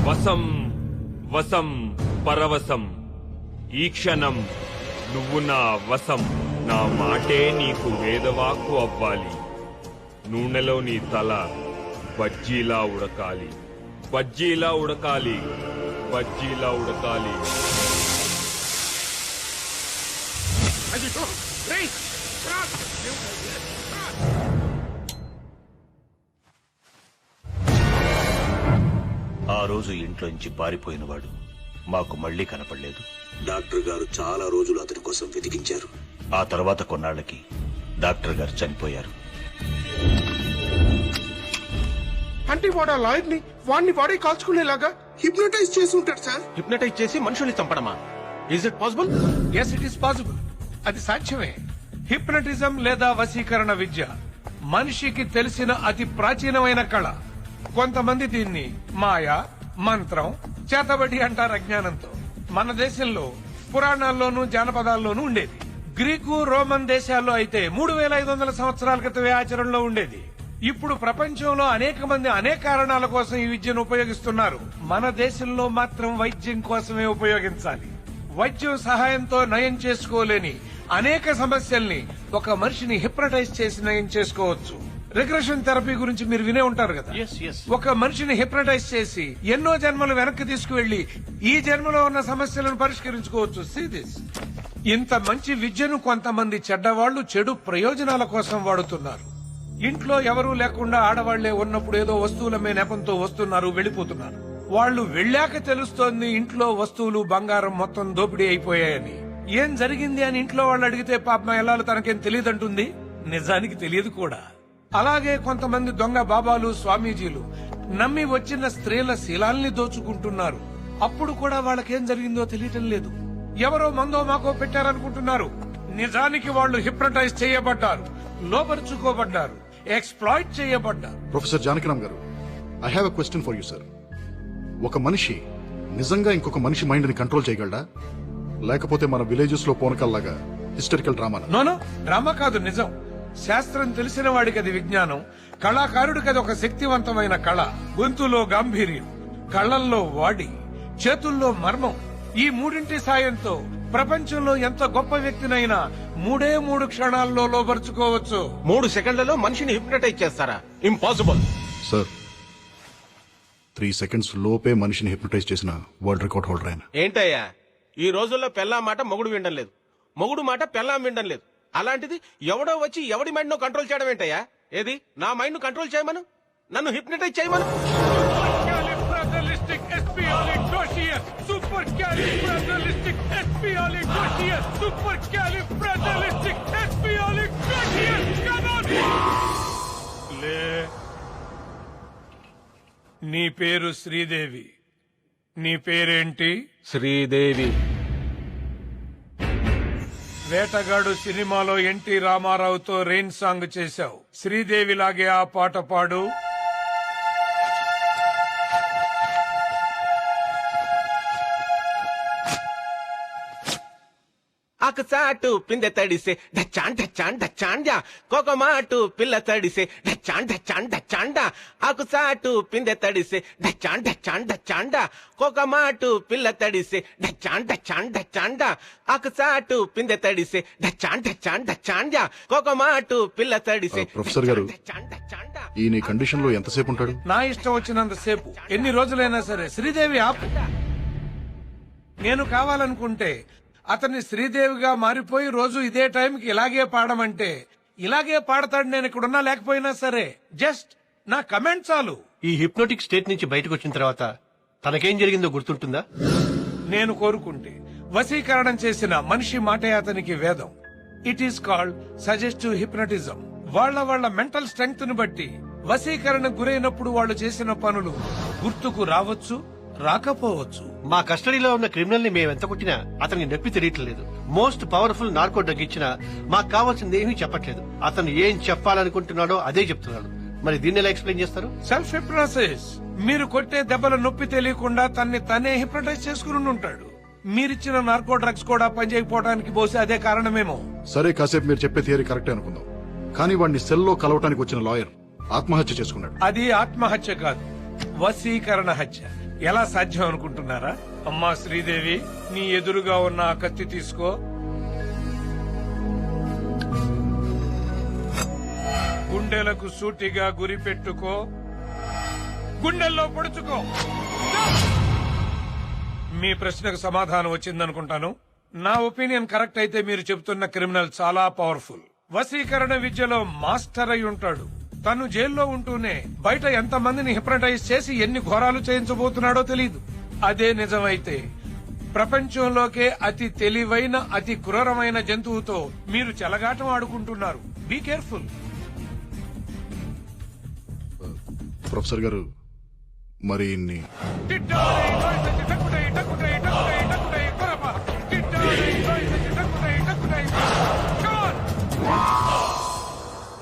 వసం వసం పరవశం, ఈ క్షణం నువ్వు నా వశం, నా మాటే నీకు వేదవాక్కు అవ్వాలి. నూనెలో నీ తల బజ్జీలా ఉడకాలి, బజ్జీలా ఉడకాలి, బజ్జీలా ఉడకాలి. ఆ రోజు ఇంట్లోంచి పారిపోయినవాడు మాకు మళ్లీ కనపడలేదు. డాక్టర్ గారు చాలా రోజులు అతని కోసం వెతికించారు. ఆ తర్వాత కొన్నాళ్లకి డాక్టర్ గారు చనిపోయారు. అంటే వాడు ఆ లాయర్ ని వాడిని వాడే కాల్చుకునేలాగా హిప్నోటైజ్ చేసి ఉంటాడు సార్. హిప్నటైజ్ చేసి మనుషుల్ని చంపడమా? Is it possible? Yes, it is possible. అది సాధ్యమే. హిప్నటిజం లేదా వశీకరణ విద్య మనిషికి తెలిసిన అతి ప్రాచీనమైన కళ. కొంతమంది దీన్ని మాయ, మంత్రం, చేతబడి అంటారు అజ్ఞానంతో. మన దేశంలో పురాణాల్లోనూ జానపదాల్లోనూ ఉండేది. గ్రీకు, రోమన్ దేశాల్లో అయితే 3500 సంవత్సరాల క్రితమే ఆచరణలో ఉండేది. ఇప్పుడు ప్రపంచంలో అనేక మంది అనేక కారణాల కోసం ఈ విద్యను ఉపయోగిస్తున్నారు. మన దేశంలో మాత్రం వైద్యం కోసమే ఉపయోగించాలి. వైద్యం సహాయంతో నయం చేసుకోలేని అనేక సమస్యల్ని ఒక మనిషిని హిప్నటైజ్ చేసి నయం చేసుకోవచ్చు. రిగ్రెషన్ థెరపీ గురించి మీరు వినే ఉంటారు కదా. ఒక మనిషిని హిప్నటైజ్ చేసి ఎన్నో జన్మలు వెనక్కి తీసుకువెళ్లి ఈ జన్మలో ఉన్న సమస్యలను పరిష్కరించుకోవచ్చు. See this. ఇంత మంచి విద్యను కొంతమంది చెడ్డవాళ్లు చెడు ప్రయోజనాల కోసం వాడుతున్నారు. ఇంట్లో ఎవరూ లేకుండా ఆడవాళ్లే ఉన్నప్పుడు ఏదో వస్తువుల మీద నెపంతో వస్తున్నారు, వెళ్లిపోతున్నారు. వాళ్ళు వెళ్ళాక తెలుస్తోంది ఇంట్లో వస్తువులు, బంగారం మొత్తం దోపిడీ అయిపోయాయని. ఏం జరిగింది అని ఇంట్లో వాళ్ళు అడిగితే పాపం ఎల్లాలు తనకేం తెలియదంటుంది. నిజానికి తెలియదు కూడా. అలాగే కొంతమంది దొంగ బాబాలు, స్వామీజీలు నమ్మి వచ్చిన స్త్రీల శీలాల్ని దోచుకుంటున్నారు. అప్పుడు కూడా వాళ్ళకేం జరిగిందో తెలియటం లేదు. ఎవరో మందో మాకో పెట్టారనుకుంటున్నారు. నిజానికి వాళ్ళు హిప్నటైజ్ చేయబడ్డారు, లోపరుచుకోబడ్డారు, ఎక్స్ప్లాయిట్ చేయబడ్డారు. ప్రొఫెసర్ జానకిరామ్ గారు, I have a question for you sir. ఒక మనిషి నిజంగా ఇంకొక మనిషి మైండ్ ని కంట్రోల్ చేయగలడా, లేకపోతే మన విలేజెస్ లో పోనకల్లాగా హిస్టరికల్ డ్రామా? నోనో, డ్రామా కాదు, నిజం. శాస్త్రం తెలిసిన వాడికి అది విజ్ఞానం, కళాకారుడికి అది ఒక శక్తివంతమైన కళ. గొంతులో గాంభీర్యం, కళ్ళల్లో వాడి, చేతుల్లో మర్మం, ఈ మూడింటి సాయంతో ప్రపంచంలో ఎంత గొప్ప వ్యక్తినైనా 3 క్షణాల్లో లోపరుచుకోవచ్చు. 3 సెకండ్లలో మనిషిని హిప్నటైజ్ చేస్తారా? Impossible sir. 3 సెకండ్స్ లోపే మనిషిని హిప్నటైజ్ చేసిన వరల్డ్ రికార్డ్ హోల్డర్ ఆయన. ఏంటయ్యా, ఈ రోజుల్లో పెళ్ళా మాట మొగుడు వినడం లేదు, మొగుడు మాట పెళ్ళాం వినడం లేదు. అలాంటిది ఎవడో వచ్చి ఎవడి మైండ్ ను కంట్రోల్ చేయడం ఏంటయ్యా? ఏది నా మైండ్ ను కంట్రోల్ చేయమను, నన్ను హిప్నటైజ్ చేయమను. నీ పేరు శ్రీదేవి. నీ పేరేంటి? శ్రీదేవి. వేటగాడు సినిమాలో ఎన్టీ రామారావుతో రెయిన్ సాంగ్ చేశావు. శ్రీదేవి లాగే ఆ పాట పాడు. ఆకు చాటు పిందె తడిసే డచ్చాన్ డచ్చాన్ డచ్చాండా, కోకమాటు పిల్ల తడిసే డచ్చాన్ డచ్చాన్ డచ్చాండా. ఆకు చాటు పిందె తడిసే డచ్చాన్ డచ్చాన్ డచ్చాండా, కోకమాటు పిల్ల తడిసే డచ్చాన్ డచ్చాన్ డచ్చాండా. ఆకు చాటు పిందె తడిసే డచ్చాన్ డచ్చాన్ డచ్చాండా, కోకమాటు పిల్ల తడిసే. ప్రొఫెసర్ గారు, ఈ నీ కండిషన్ లో ఎంతసేపు ఉంటాడు? నా ఇష్టం వచ్చినంతసేపు, ఎన్ని రోజులైనా సరే. శ్రీదేవి ఆపు. నేను కావాలనుకుంటే అతన్ని శ్రీదేవిగా మారిపోయి రోజు ఇదే టైంకి ఇలాగే పాడమంటే ఇలాగే పాడతాడు. నేను ఇక్కడున్నా లేకపోయినా సరే. జస్ట్ నా కమెంట్ చాలు. ఈ హిప్నోటిక్ స్టేట్ నుంచి బయటకు వచ్చిన తర్వాత తనకేం జరిగిందో గుర్తుంటుందా? నేను కోరుకుంటే వశీకరణం చేసిన మనిషి మాటే అతనికి వేదం. It is called suggestive hypnotism. వాళ్ళ మెంటల్ స్ట్రెంగ్త్ ను బట్టి వశీకరణకు గురైనప్పుడు వాళ్ళు చేసిన పనులు గుర్తుకు రావచ్చు, రాకపోవచ్చు. మా కస్టడీలో ఉన్న క్రిమినల్ ని మేము ఎంత కొట్టినా అతనికి నొప్పి తెలియట్లేదు. మోస్ట్ పవర్ఫుల్ నార్కో డ్రగ్ ఇచ్చినా మాకు కావాల్సింది ఏమీ చెప్పట్లేదు. అతను ఏం చెప్పాలనుకుంటున్నాడో అదే చెప్తున్నాడు. మరి దీన్ని ఎలా ఎక్స్ప్లెయిన్ చేస్తారు? Self hypnosis. మీరు కొట్టే దెబ్బల నొప్పి తెలియకుండా తనే హిప్నటైజ్ చేసుకుని ఉంటాడు. మీరిచ్చిన నార్కో డ్రగ్స్ కూడా పనిచేయకపోవడానికి బహుశా అదే కారణమేమో. సరే, కాసేపు మీరు చెప్పే థియరీ కరెక్టే అనుకుందాం. కానీ వాడిని సెల్లో కలవటానికి వచ్చిన లాయర్ ఆత్మహత్య చేసుకున్నాడు. అది ఆత్మహత్య కాదు, వశీకరణ హత్య. ఎలా సాధ్యం అనుకుంటున్నారా? అమ్మా శ్రీదేవి, నీ ఎదురుగా ఉన్న ఆ కత్తి తీసుకో. గుండెలకు సూటిగా గురి పెట్టుకో, గుండెల్లో పొడుచుకో. మీ ప్రశ్నకు సమాధానం వచ్చిందనుకుంటాను. నా ఒపీనియన్ కరెక్ట్ అయితే మీరు చెబుతున్న క్రిమినల్ చాలా పవర్ఫుల్. వశీకరణ విద్యలో మాస్టర్ అయి ఉంటాడు. తను జైల్లో ఉంటూనే బయట ఎంతమందిని హిప్నటైజ్ చేసి ఎన్ని ఘోరాలు చేయించబోతున్నాడో తెలియదు. అదే నిజమైతే ప్రపంచంలోకే అతి తెలివైన, అతి క్రూరమైన జంతువుతో మీరు చెలగాటం ఆడుకుంటున్నారు. Be careful. ప్రొఫెసర్ గారు, మరి ఇన్ని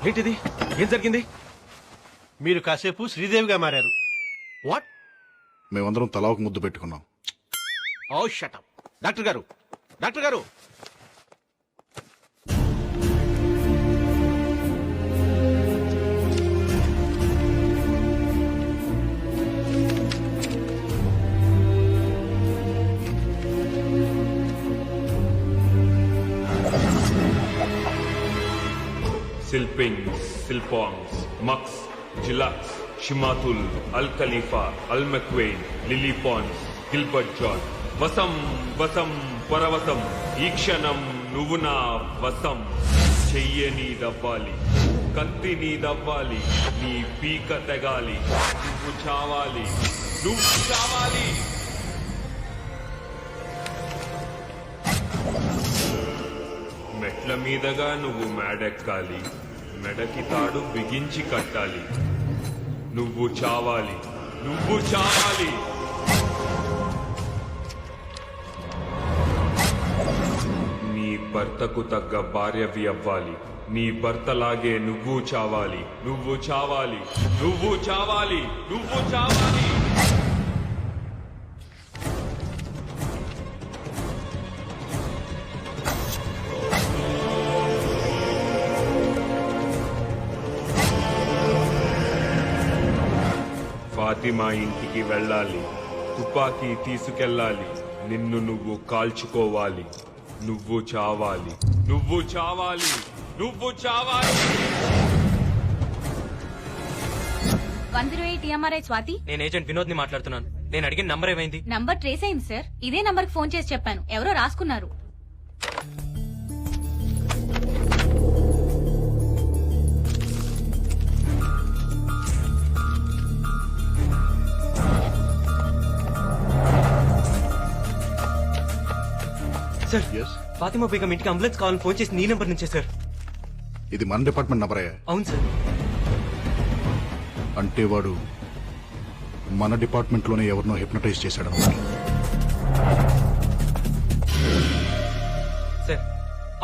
ఏంటిది? ఏం జరిగింది? మీరు కాసేపు శ్రీదేవిగా మారారు. వాట్? మేమందరం తలా ఒక ముద్దు పెట్టుకున్నాం. ఓ షట్ అప్. డాక్టర్ గారు, డాక్టర్ గారు, సిల్పింగ్స్, సిల్పాంగ్స్, మక్స్, జిలాక్స్, షిమాతుల్, అల్ ఖలీఫా, అల్ మెక్వెయిన్, లిలీ పాన్స్, గిల్బర్ట్ జాన్. వసం వసం పరవశం, ఈ క్షణం నువ్వు నా వసం. చెయ్య నీదవ్వాలి, కత్తి నీదవ్వాలి, నీ పీక తెగాలి. నువ్వు చావాలి, నువ్వు చావాలి. మెట్ల మీదగా నువ్వు మేడెక్కాలి, మెడకి తాడు బిగించి కట్టాలి. నువ్వు చావాలి, నువ్వు చావాలి. నీ భర్తకు తగ్గ భార్యవి అవ్వాలి. నీ భర్తలాగే నువ్వు చావాలి, నువ్వు చావాలి, నువ్వు చావాలి, నువ్వు చావాలి. ఫాతిమా ఇంటికి వెళ్ళాలి, తుపాకీ తీసుకెళ్ళాలి, నిన్ను నువ్వు కాల్చుకోవాలి. నువ్వు చావాలి, నువ్వు చావాలి, నువ్వు చావాలి. 108 TMRI స్వాతి. నేను ఏజెంట్ వినోద్ ని మాట్లాడుతున్నాను. నేను అడిగిన నంబర్ ఏమైంది? నంబర్ ట్రేస్ అయింది సార్. ఇదే నంబర్ కి ఫోన్ చేసి చెప్పాను, ఎవరో రాసుకున్నారు. సార్, ఫాతిమా బేగం ఇంటికి అంబులెన్స్ కావాలని ఫోన్ చేసి నీ నెంబర్ నుంచే సార్. ఇది మన డిపార్ట్మెంట్ నంబరే? అవును సార్. అంటే వాడు మన డిపార్ట్మెంట్ లోనే ఎవరినో హిప్నటైజ్ చేశాడు. సార్,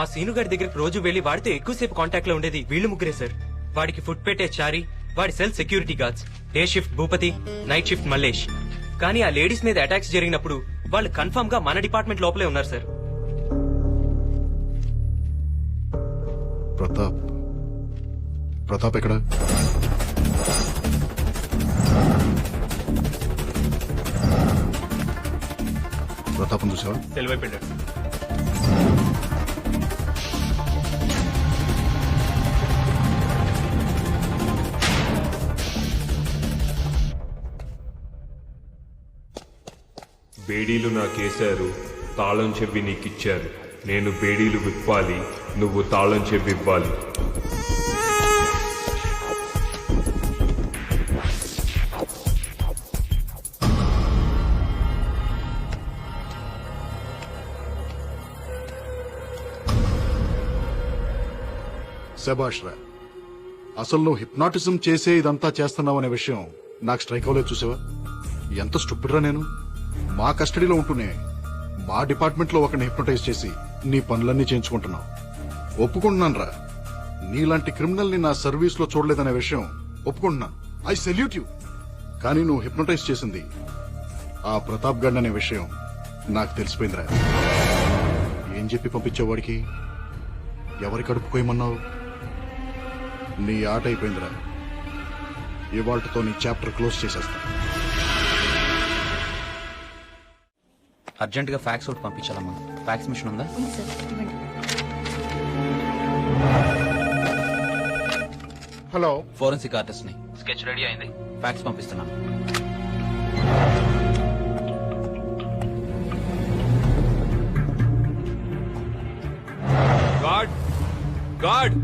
ఆ సీను గారి దగ్గరికి రోజు వెళ్లి వాడితే ఎక్కువసేపు కాంటాక్ట్ లో ఉండేది వీళ్ళు ముగ్గురే సార్. వాడికి ఫుడ్ పెట్టే చారి, వాడి cell security guards, day shift Bhupathi, night shift Mallesh. కానీ ఆ లేడీస్ మీద అటాక్స్ జరిగినప్పుడు వాళ్ళు కన్ఫర్మ్ గా మన డిపార్ట్మెంట్ లోపలే ఉన్నారు సార్. ప్రతాప్ ఎక్కడ? ప్రతాపం చూసావా? తెలివైపోయాడు. బేడీలు నాకేశారు, తాళం చెవి నీకిచ్చారు. నేను బేడీలు విప్పాలి, నువ్వు తాళం చెవి ఇవ్వాలి. శబాష్ రా. అసలు నువ్వు హిప్నాటిజం చేసే ఇదంతా చేస్తున్నావు అనే విషయం నాకు స్ట్రైక్ అవ్వలేదు. చూసావా ఎంత స్టూపిడ్ రా నేను. మా కస్టడీలో ఉంటూనే మా డిపార్ట్మెంట్ లో ఒకరిని హిప్నటైజ్ చేసి నీ పనులన్నీ చేయించుకుంటున్నావు. ఒప్పుకుంటున్నాను రా, నీలాంటి క్రిమినల్ ని నా సర్వీస్ లో చూడలేదనే విషయం ఒప్పుకుంటున్నాను. I salute you. కానీ నువ్వు హిప్నటైజ్ చేసింది ఆ ప్రతాప్ గడ్ అనే విషయం నాకు తెలిసిపోయిందిరా. ఏం చెప్పి పంపించేవాడికి? ఎవరి కడుపు కోయమన్నావు? నీ ఆట అయిపోయిందిరా. ఇవాళ్లతో నీ చాప్టర్ క్లోజ్ చేసేస్తా. అర్జెంట్ గా ఫ్యాక్స్ ఒకటి పంపించాలమ్మా. ఫ్యాక్స్ మిషన్ ఉందా? హలో, ఫోరెన్సిక్ ఆర్టిస్ట్ ని. స్కెచ్ రెడీ అయింది, ఫ్యాక్స్ పంపిస్తున్నాను. గాడ్ గాడ్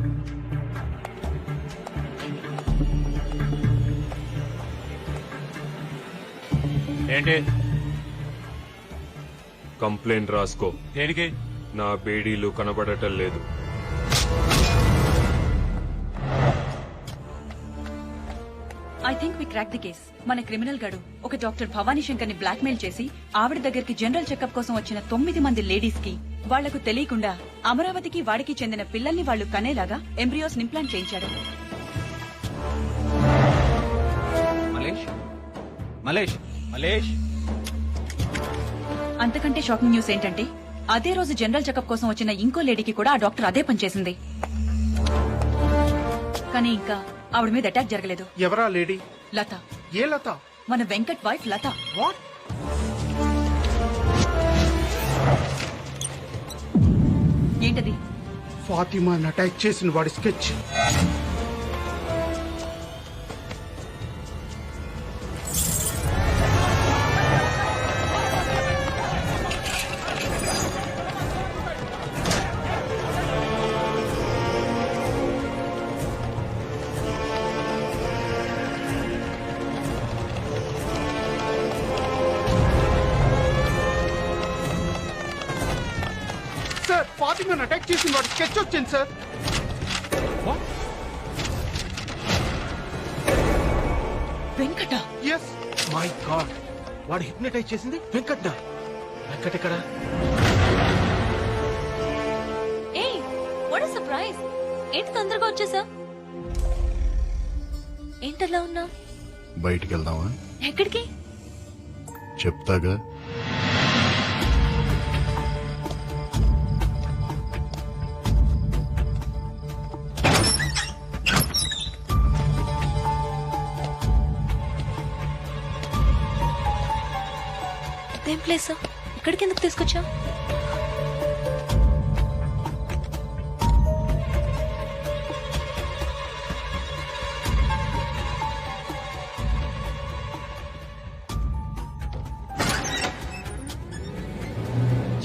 ఏంటి? కంప్లైంట్ రాసుకో. దేనికి? నా బేడీలు కనబడటం లేదు. I think we crack the case. మన క్రిమినల్ గడు ఒక డాక్టర్ భవానీ శంకర్ ని బ్లాక్మెయిల్ చేసి ఆవిడ దగ్గరికి జనరల్ చెకప్ కోసం వచ్చిన 9 మంది లేడీస్ కి వాళ్లకు తెలియకుండా అమరావతికి వాడికి చెందిన పిల్లల్ని వాళ్లు కనేలాగా ఎంబ్రియోస్ ఇంప్లాంట్ చేయించాడు. మలేష్ మలేష్ మలేష్ అంతకంటే షాకింగ్ న్యూస్ ఏంటంటే అదే రోజు జనరల్ చెకప్ కోసం వచ్చిన ఇంకో లేడీకి కూడా ఆ డాక్టర్ అదే పని చేసింది. కానీ ఇంకా ఆవిడ మీద అటాక్ జరగలేదు. ఎవరా లేడీ? లత. ఏ లత? మన వెంకట్ వైఫ్ లత. వాట్? ఏంటది? ఫాతిమాని అటాక్ చేసిన వాడి స్కెచ్. సార్, ఫాతిమాని అటాక్ చేసిన వాడి స్కెచ్ వచ్చింది సార్. వెంకట. ఎస్. మై గాడ్, వాడు హిప్నటైజ్ చేసింది వెంకట్. వెంకట్ ఎక్కడ? ఏయ్, వాట్ ఇస్ సర్ప్రైజ్? ఏంటి తొందరగా వచ్చేసా? ఏంటలా ఉన్నా? బయటికి వెళ్దామా? ఎక్కడికి? చెప్తాగా. అదేం ప్లేస్? ఇక్కడికి ఎందుకు తీసుకొచ్చా?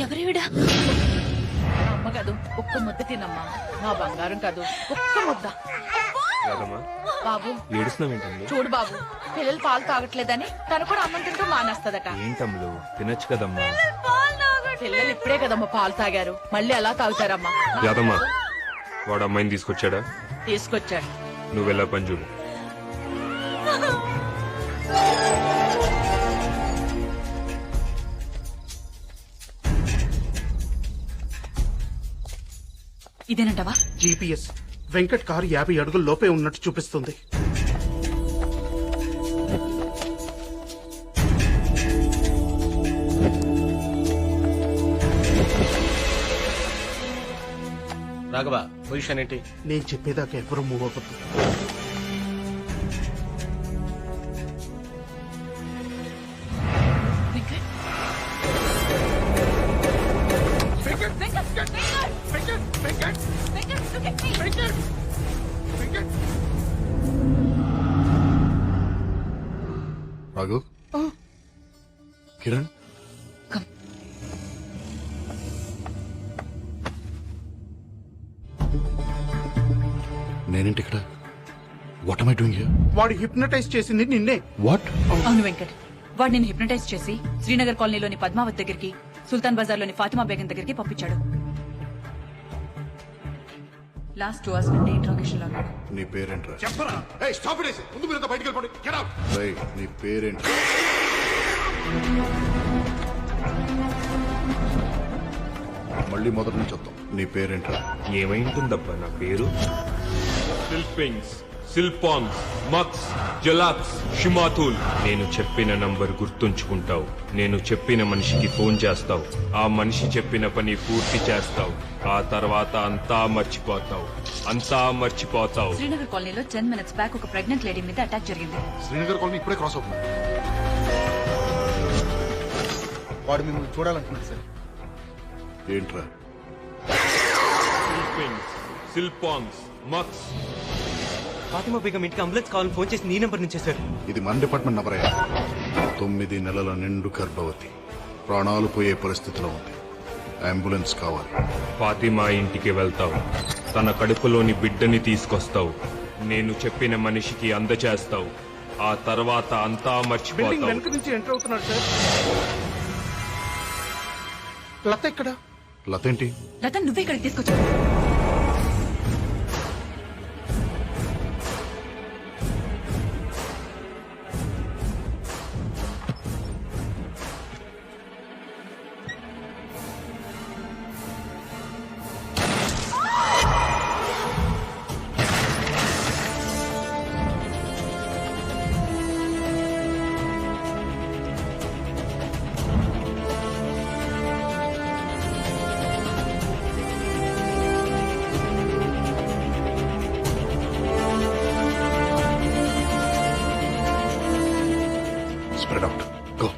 ఎవరివిడా? అమ్మ కాదు, ఒక్క ముద్ద తినమ్మా. మా బంగారం కాదు, ఒక్క ముద్ద. బాబు ఏడుస్తున్నావేంటండి? చూడు బాబు, పిల్లలు పాలు తాగట్లేదని తను కూడా అన్నం తింటూ మానేస్తదట. ఏంటమ్ములు, తినొచ్చు కదమ్మా. పిల్లలు ఇప్పుడే కదమ్మా పాలు తాగారు, మళ్ళీ అలా తాగుతారమ్మా. యాదమ్మా, వాడు అమ్మాయిని తీసుకొచ్చాడా? తీసుకొచ్చాడు. నువ్వెలా పని చూడు. ఇదేనంటవా? జీపీఎస్ వెంకట్ కారు 50 అడుగుల లోపే ఉన్నట్టు చూపిస్తుంది. రాఘవ, పొజిషన్ ఏంటి? నేను చెప్పేదాకా ఎవరు మూవ్ అవ్వద్దు. రాఘవ్, కిరణ్, నేనేంటి ఇక్కడ? What am I doing here? వాడు హిప్నటైజ్ చేసింది నిన్నే. వాట్? అవును వెంకట్, వాడు నేను హిప్నటైజ్ చేసి శ్రీనగర్ కాలనీలోని పద్మావత్ దగ్గరికి, సుల్తాన్ బజార్లోని ఫాతిమా బేగం దగ్గరికి పంపించాడు. లాస్ట్ 2 hours నుండి ఇంట్రాగేషన్ లో ఉన్నాడు. నీ పేరేంట్రా? చెప్పరా? ఏయ్ స్టాప్ ఇట్. ముందు మీరంతా బయటికి వెళ్ళిపోండి. Get out. రేయ్, నీ పేరేంట్రా? మళ్ళీ మొదటి నుంచి వద్దాం. నీ పేరేంట్రా? ఏమైంటుందబ్బా నా పేరు? సిల్పింగ్స్, సిల్పాంగ్స్, మక్స్, జలాక్స్, షిమాతుల్. నేను చెప్పిన నంబర్ గుర్తుంచుకుంటావు. నేను చెప్పిన మనిషికి ఫోన్ చేస్తావు. ఆ మనిషి చెప్పిన పని పూర్తి చేస్తావు. ఆ తర్వాత అంతా మర్చిపోతావు. శ్రీనగర్ కాలనీలో 10 minutes బ్యాక్ ఒక ప్రెగ్నెంట్ లేడీ మీద అటాక్ జరిగింది. శ్రీనగర్ కాలనీ ఇప్పుడే క్రాస్ అవుతుంది. వాడు మిమ్మల్ని చూడాలనుకుంటున్నాడు సార్. ఏంట్రా? సిల్పింగ్స్, సిల్పాంగ్స్, మక్స్. ఫాతిమా బేగం ఇంటికి అంబులెన్స్ కావాలని ఫోన్ చేసి నీ నెంబర్ నుంచే సార్. ఇది మన డిపార్ట్మెంట్ నంబర్. 9 నెలల నిండు గర్భవతి, ప్రాణాలు పోయే పరిస్థితిలో ఉంది. అంబులెన్స్ కావాలి. ఫాతిమా ఇంటికి వెళ్తావు. తన కడుపులోని బిడ్డని తీసుకొస్తావు. నేను చెప్పిన మనిషికి అందచేస్తావు. ఆ తర్వాత అంతా మర్చిపోతావు. వెనక నుంచి ఎంటర్ అవుతున్నాడు సార్. లత ఎక్కడ? లత ఏంటి? లత నువ్వే ఇక్కడికి తీసుకొచ్చావు. Spread out. Go.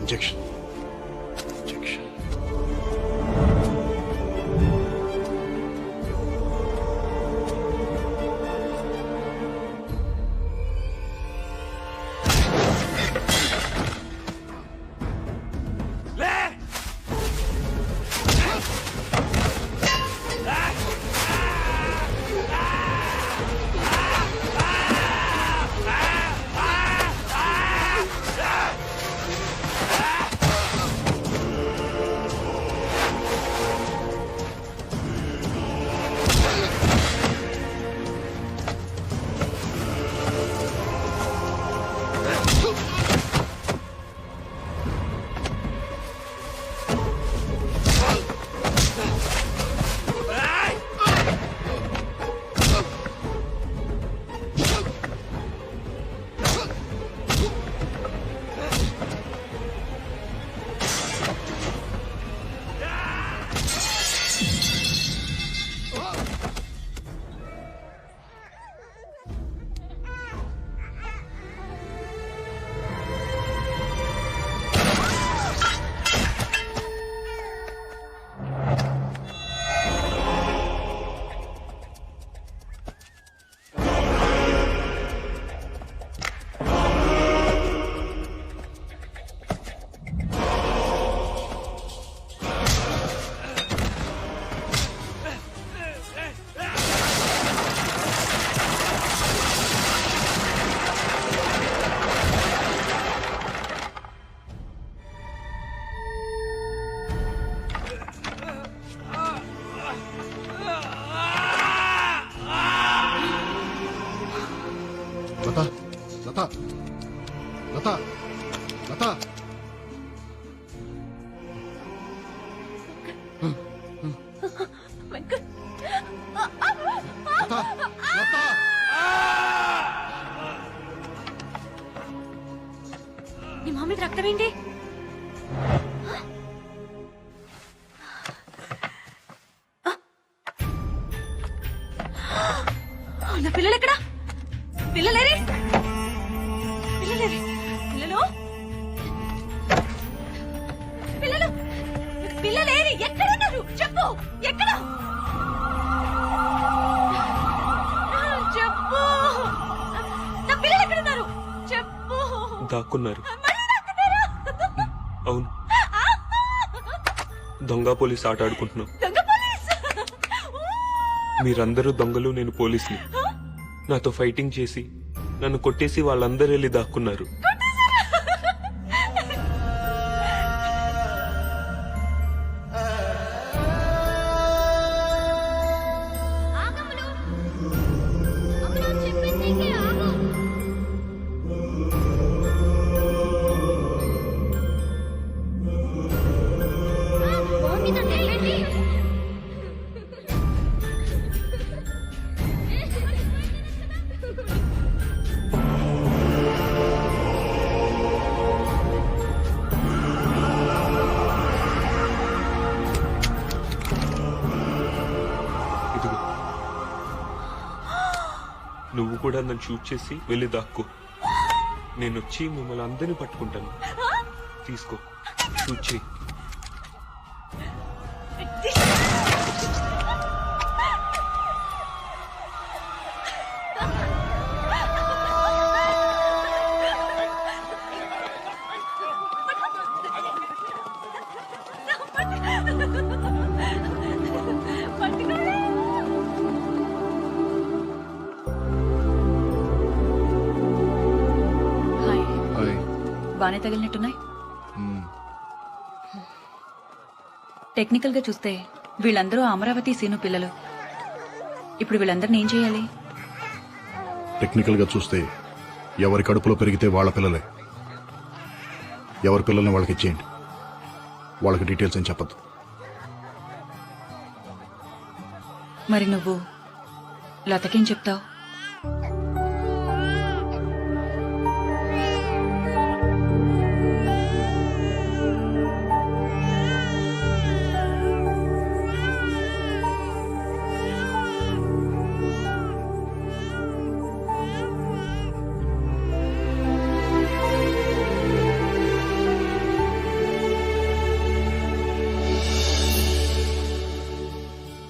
Injection. Injection. లత లత లత లత నీ మొహం మీద రక్తం ఏంటి? నా పిల్లలు ఎక్కడా? పిల్లలేరే? పిల్లలేరే? పిల్లలు పిల్లలు పిల్లలేరి ఎక్కడున్నారు? చెప్పు, ఎక్కడ? చెప్పు, నా పిల్లలు ఎక్కడున్నారు? చెప్పు. దాక్కున్నారు. అవును, దొంగ పోలీస్ ఆట ఆడుకుంటున్నాం. మీరందరూ దొంగలు, నేను పోలీసుని. నాతో ఫైటింగ్ చేసి నన్ను కొట్టేసి వాళ్ళందరూ వెళ్ళి దాక్కున్నారు. నువ్వు కూడా నన్ను షూట్ చేసి వెళ్ళి దాక్కో. నేను వచ్చి మిమ్మల్ని అందరినీ పట్టుకుంటాను. తీసుకో, షూట్ చేయి. బానే తగిలినట్టున్నాయి. టెక్నికల్ గా చూస్తే వీళ్ళందరూ అమరావతి సీను పిల్లలు. ఇప్పుడు వీళ్ళందరినీ ఏం చేయాలి? టెక్నికల్ గా చూస్తే ఎవరి కడుపులో పెరిగితే వాళ్ళ పిల్లలే. ఎవరి పిల్లల్ని వాళ్ళకి ఇచ్చేయండి. వాళ్ళకి డీటెయిల్స్ ఏం చెప్పద్దు. మరి నువ్వు లతకేం చెప్తావు?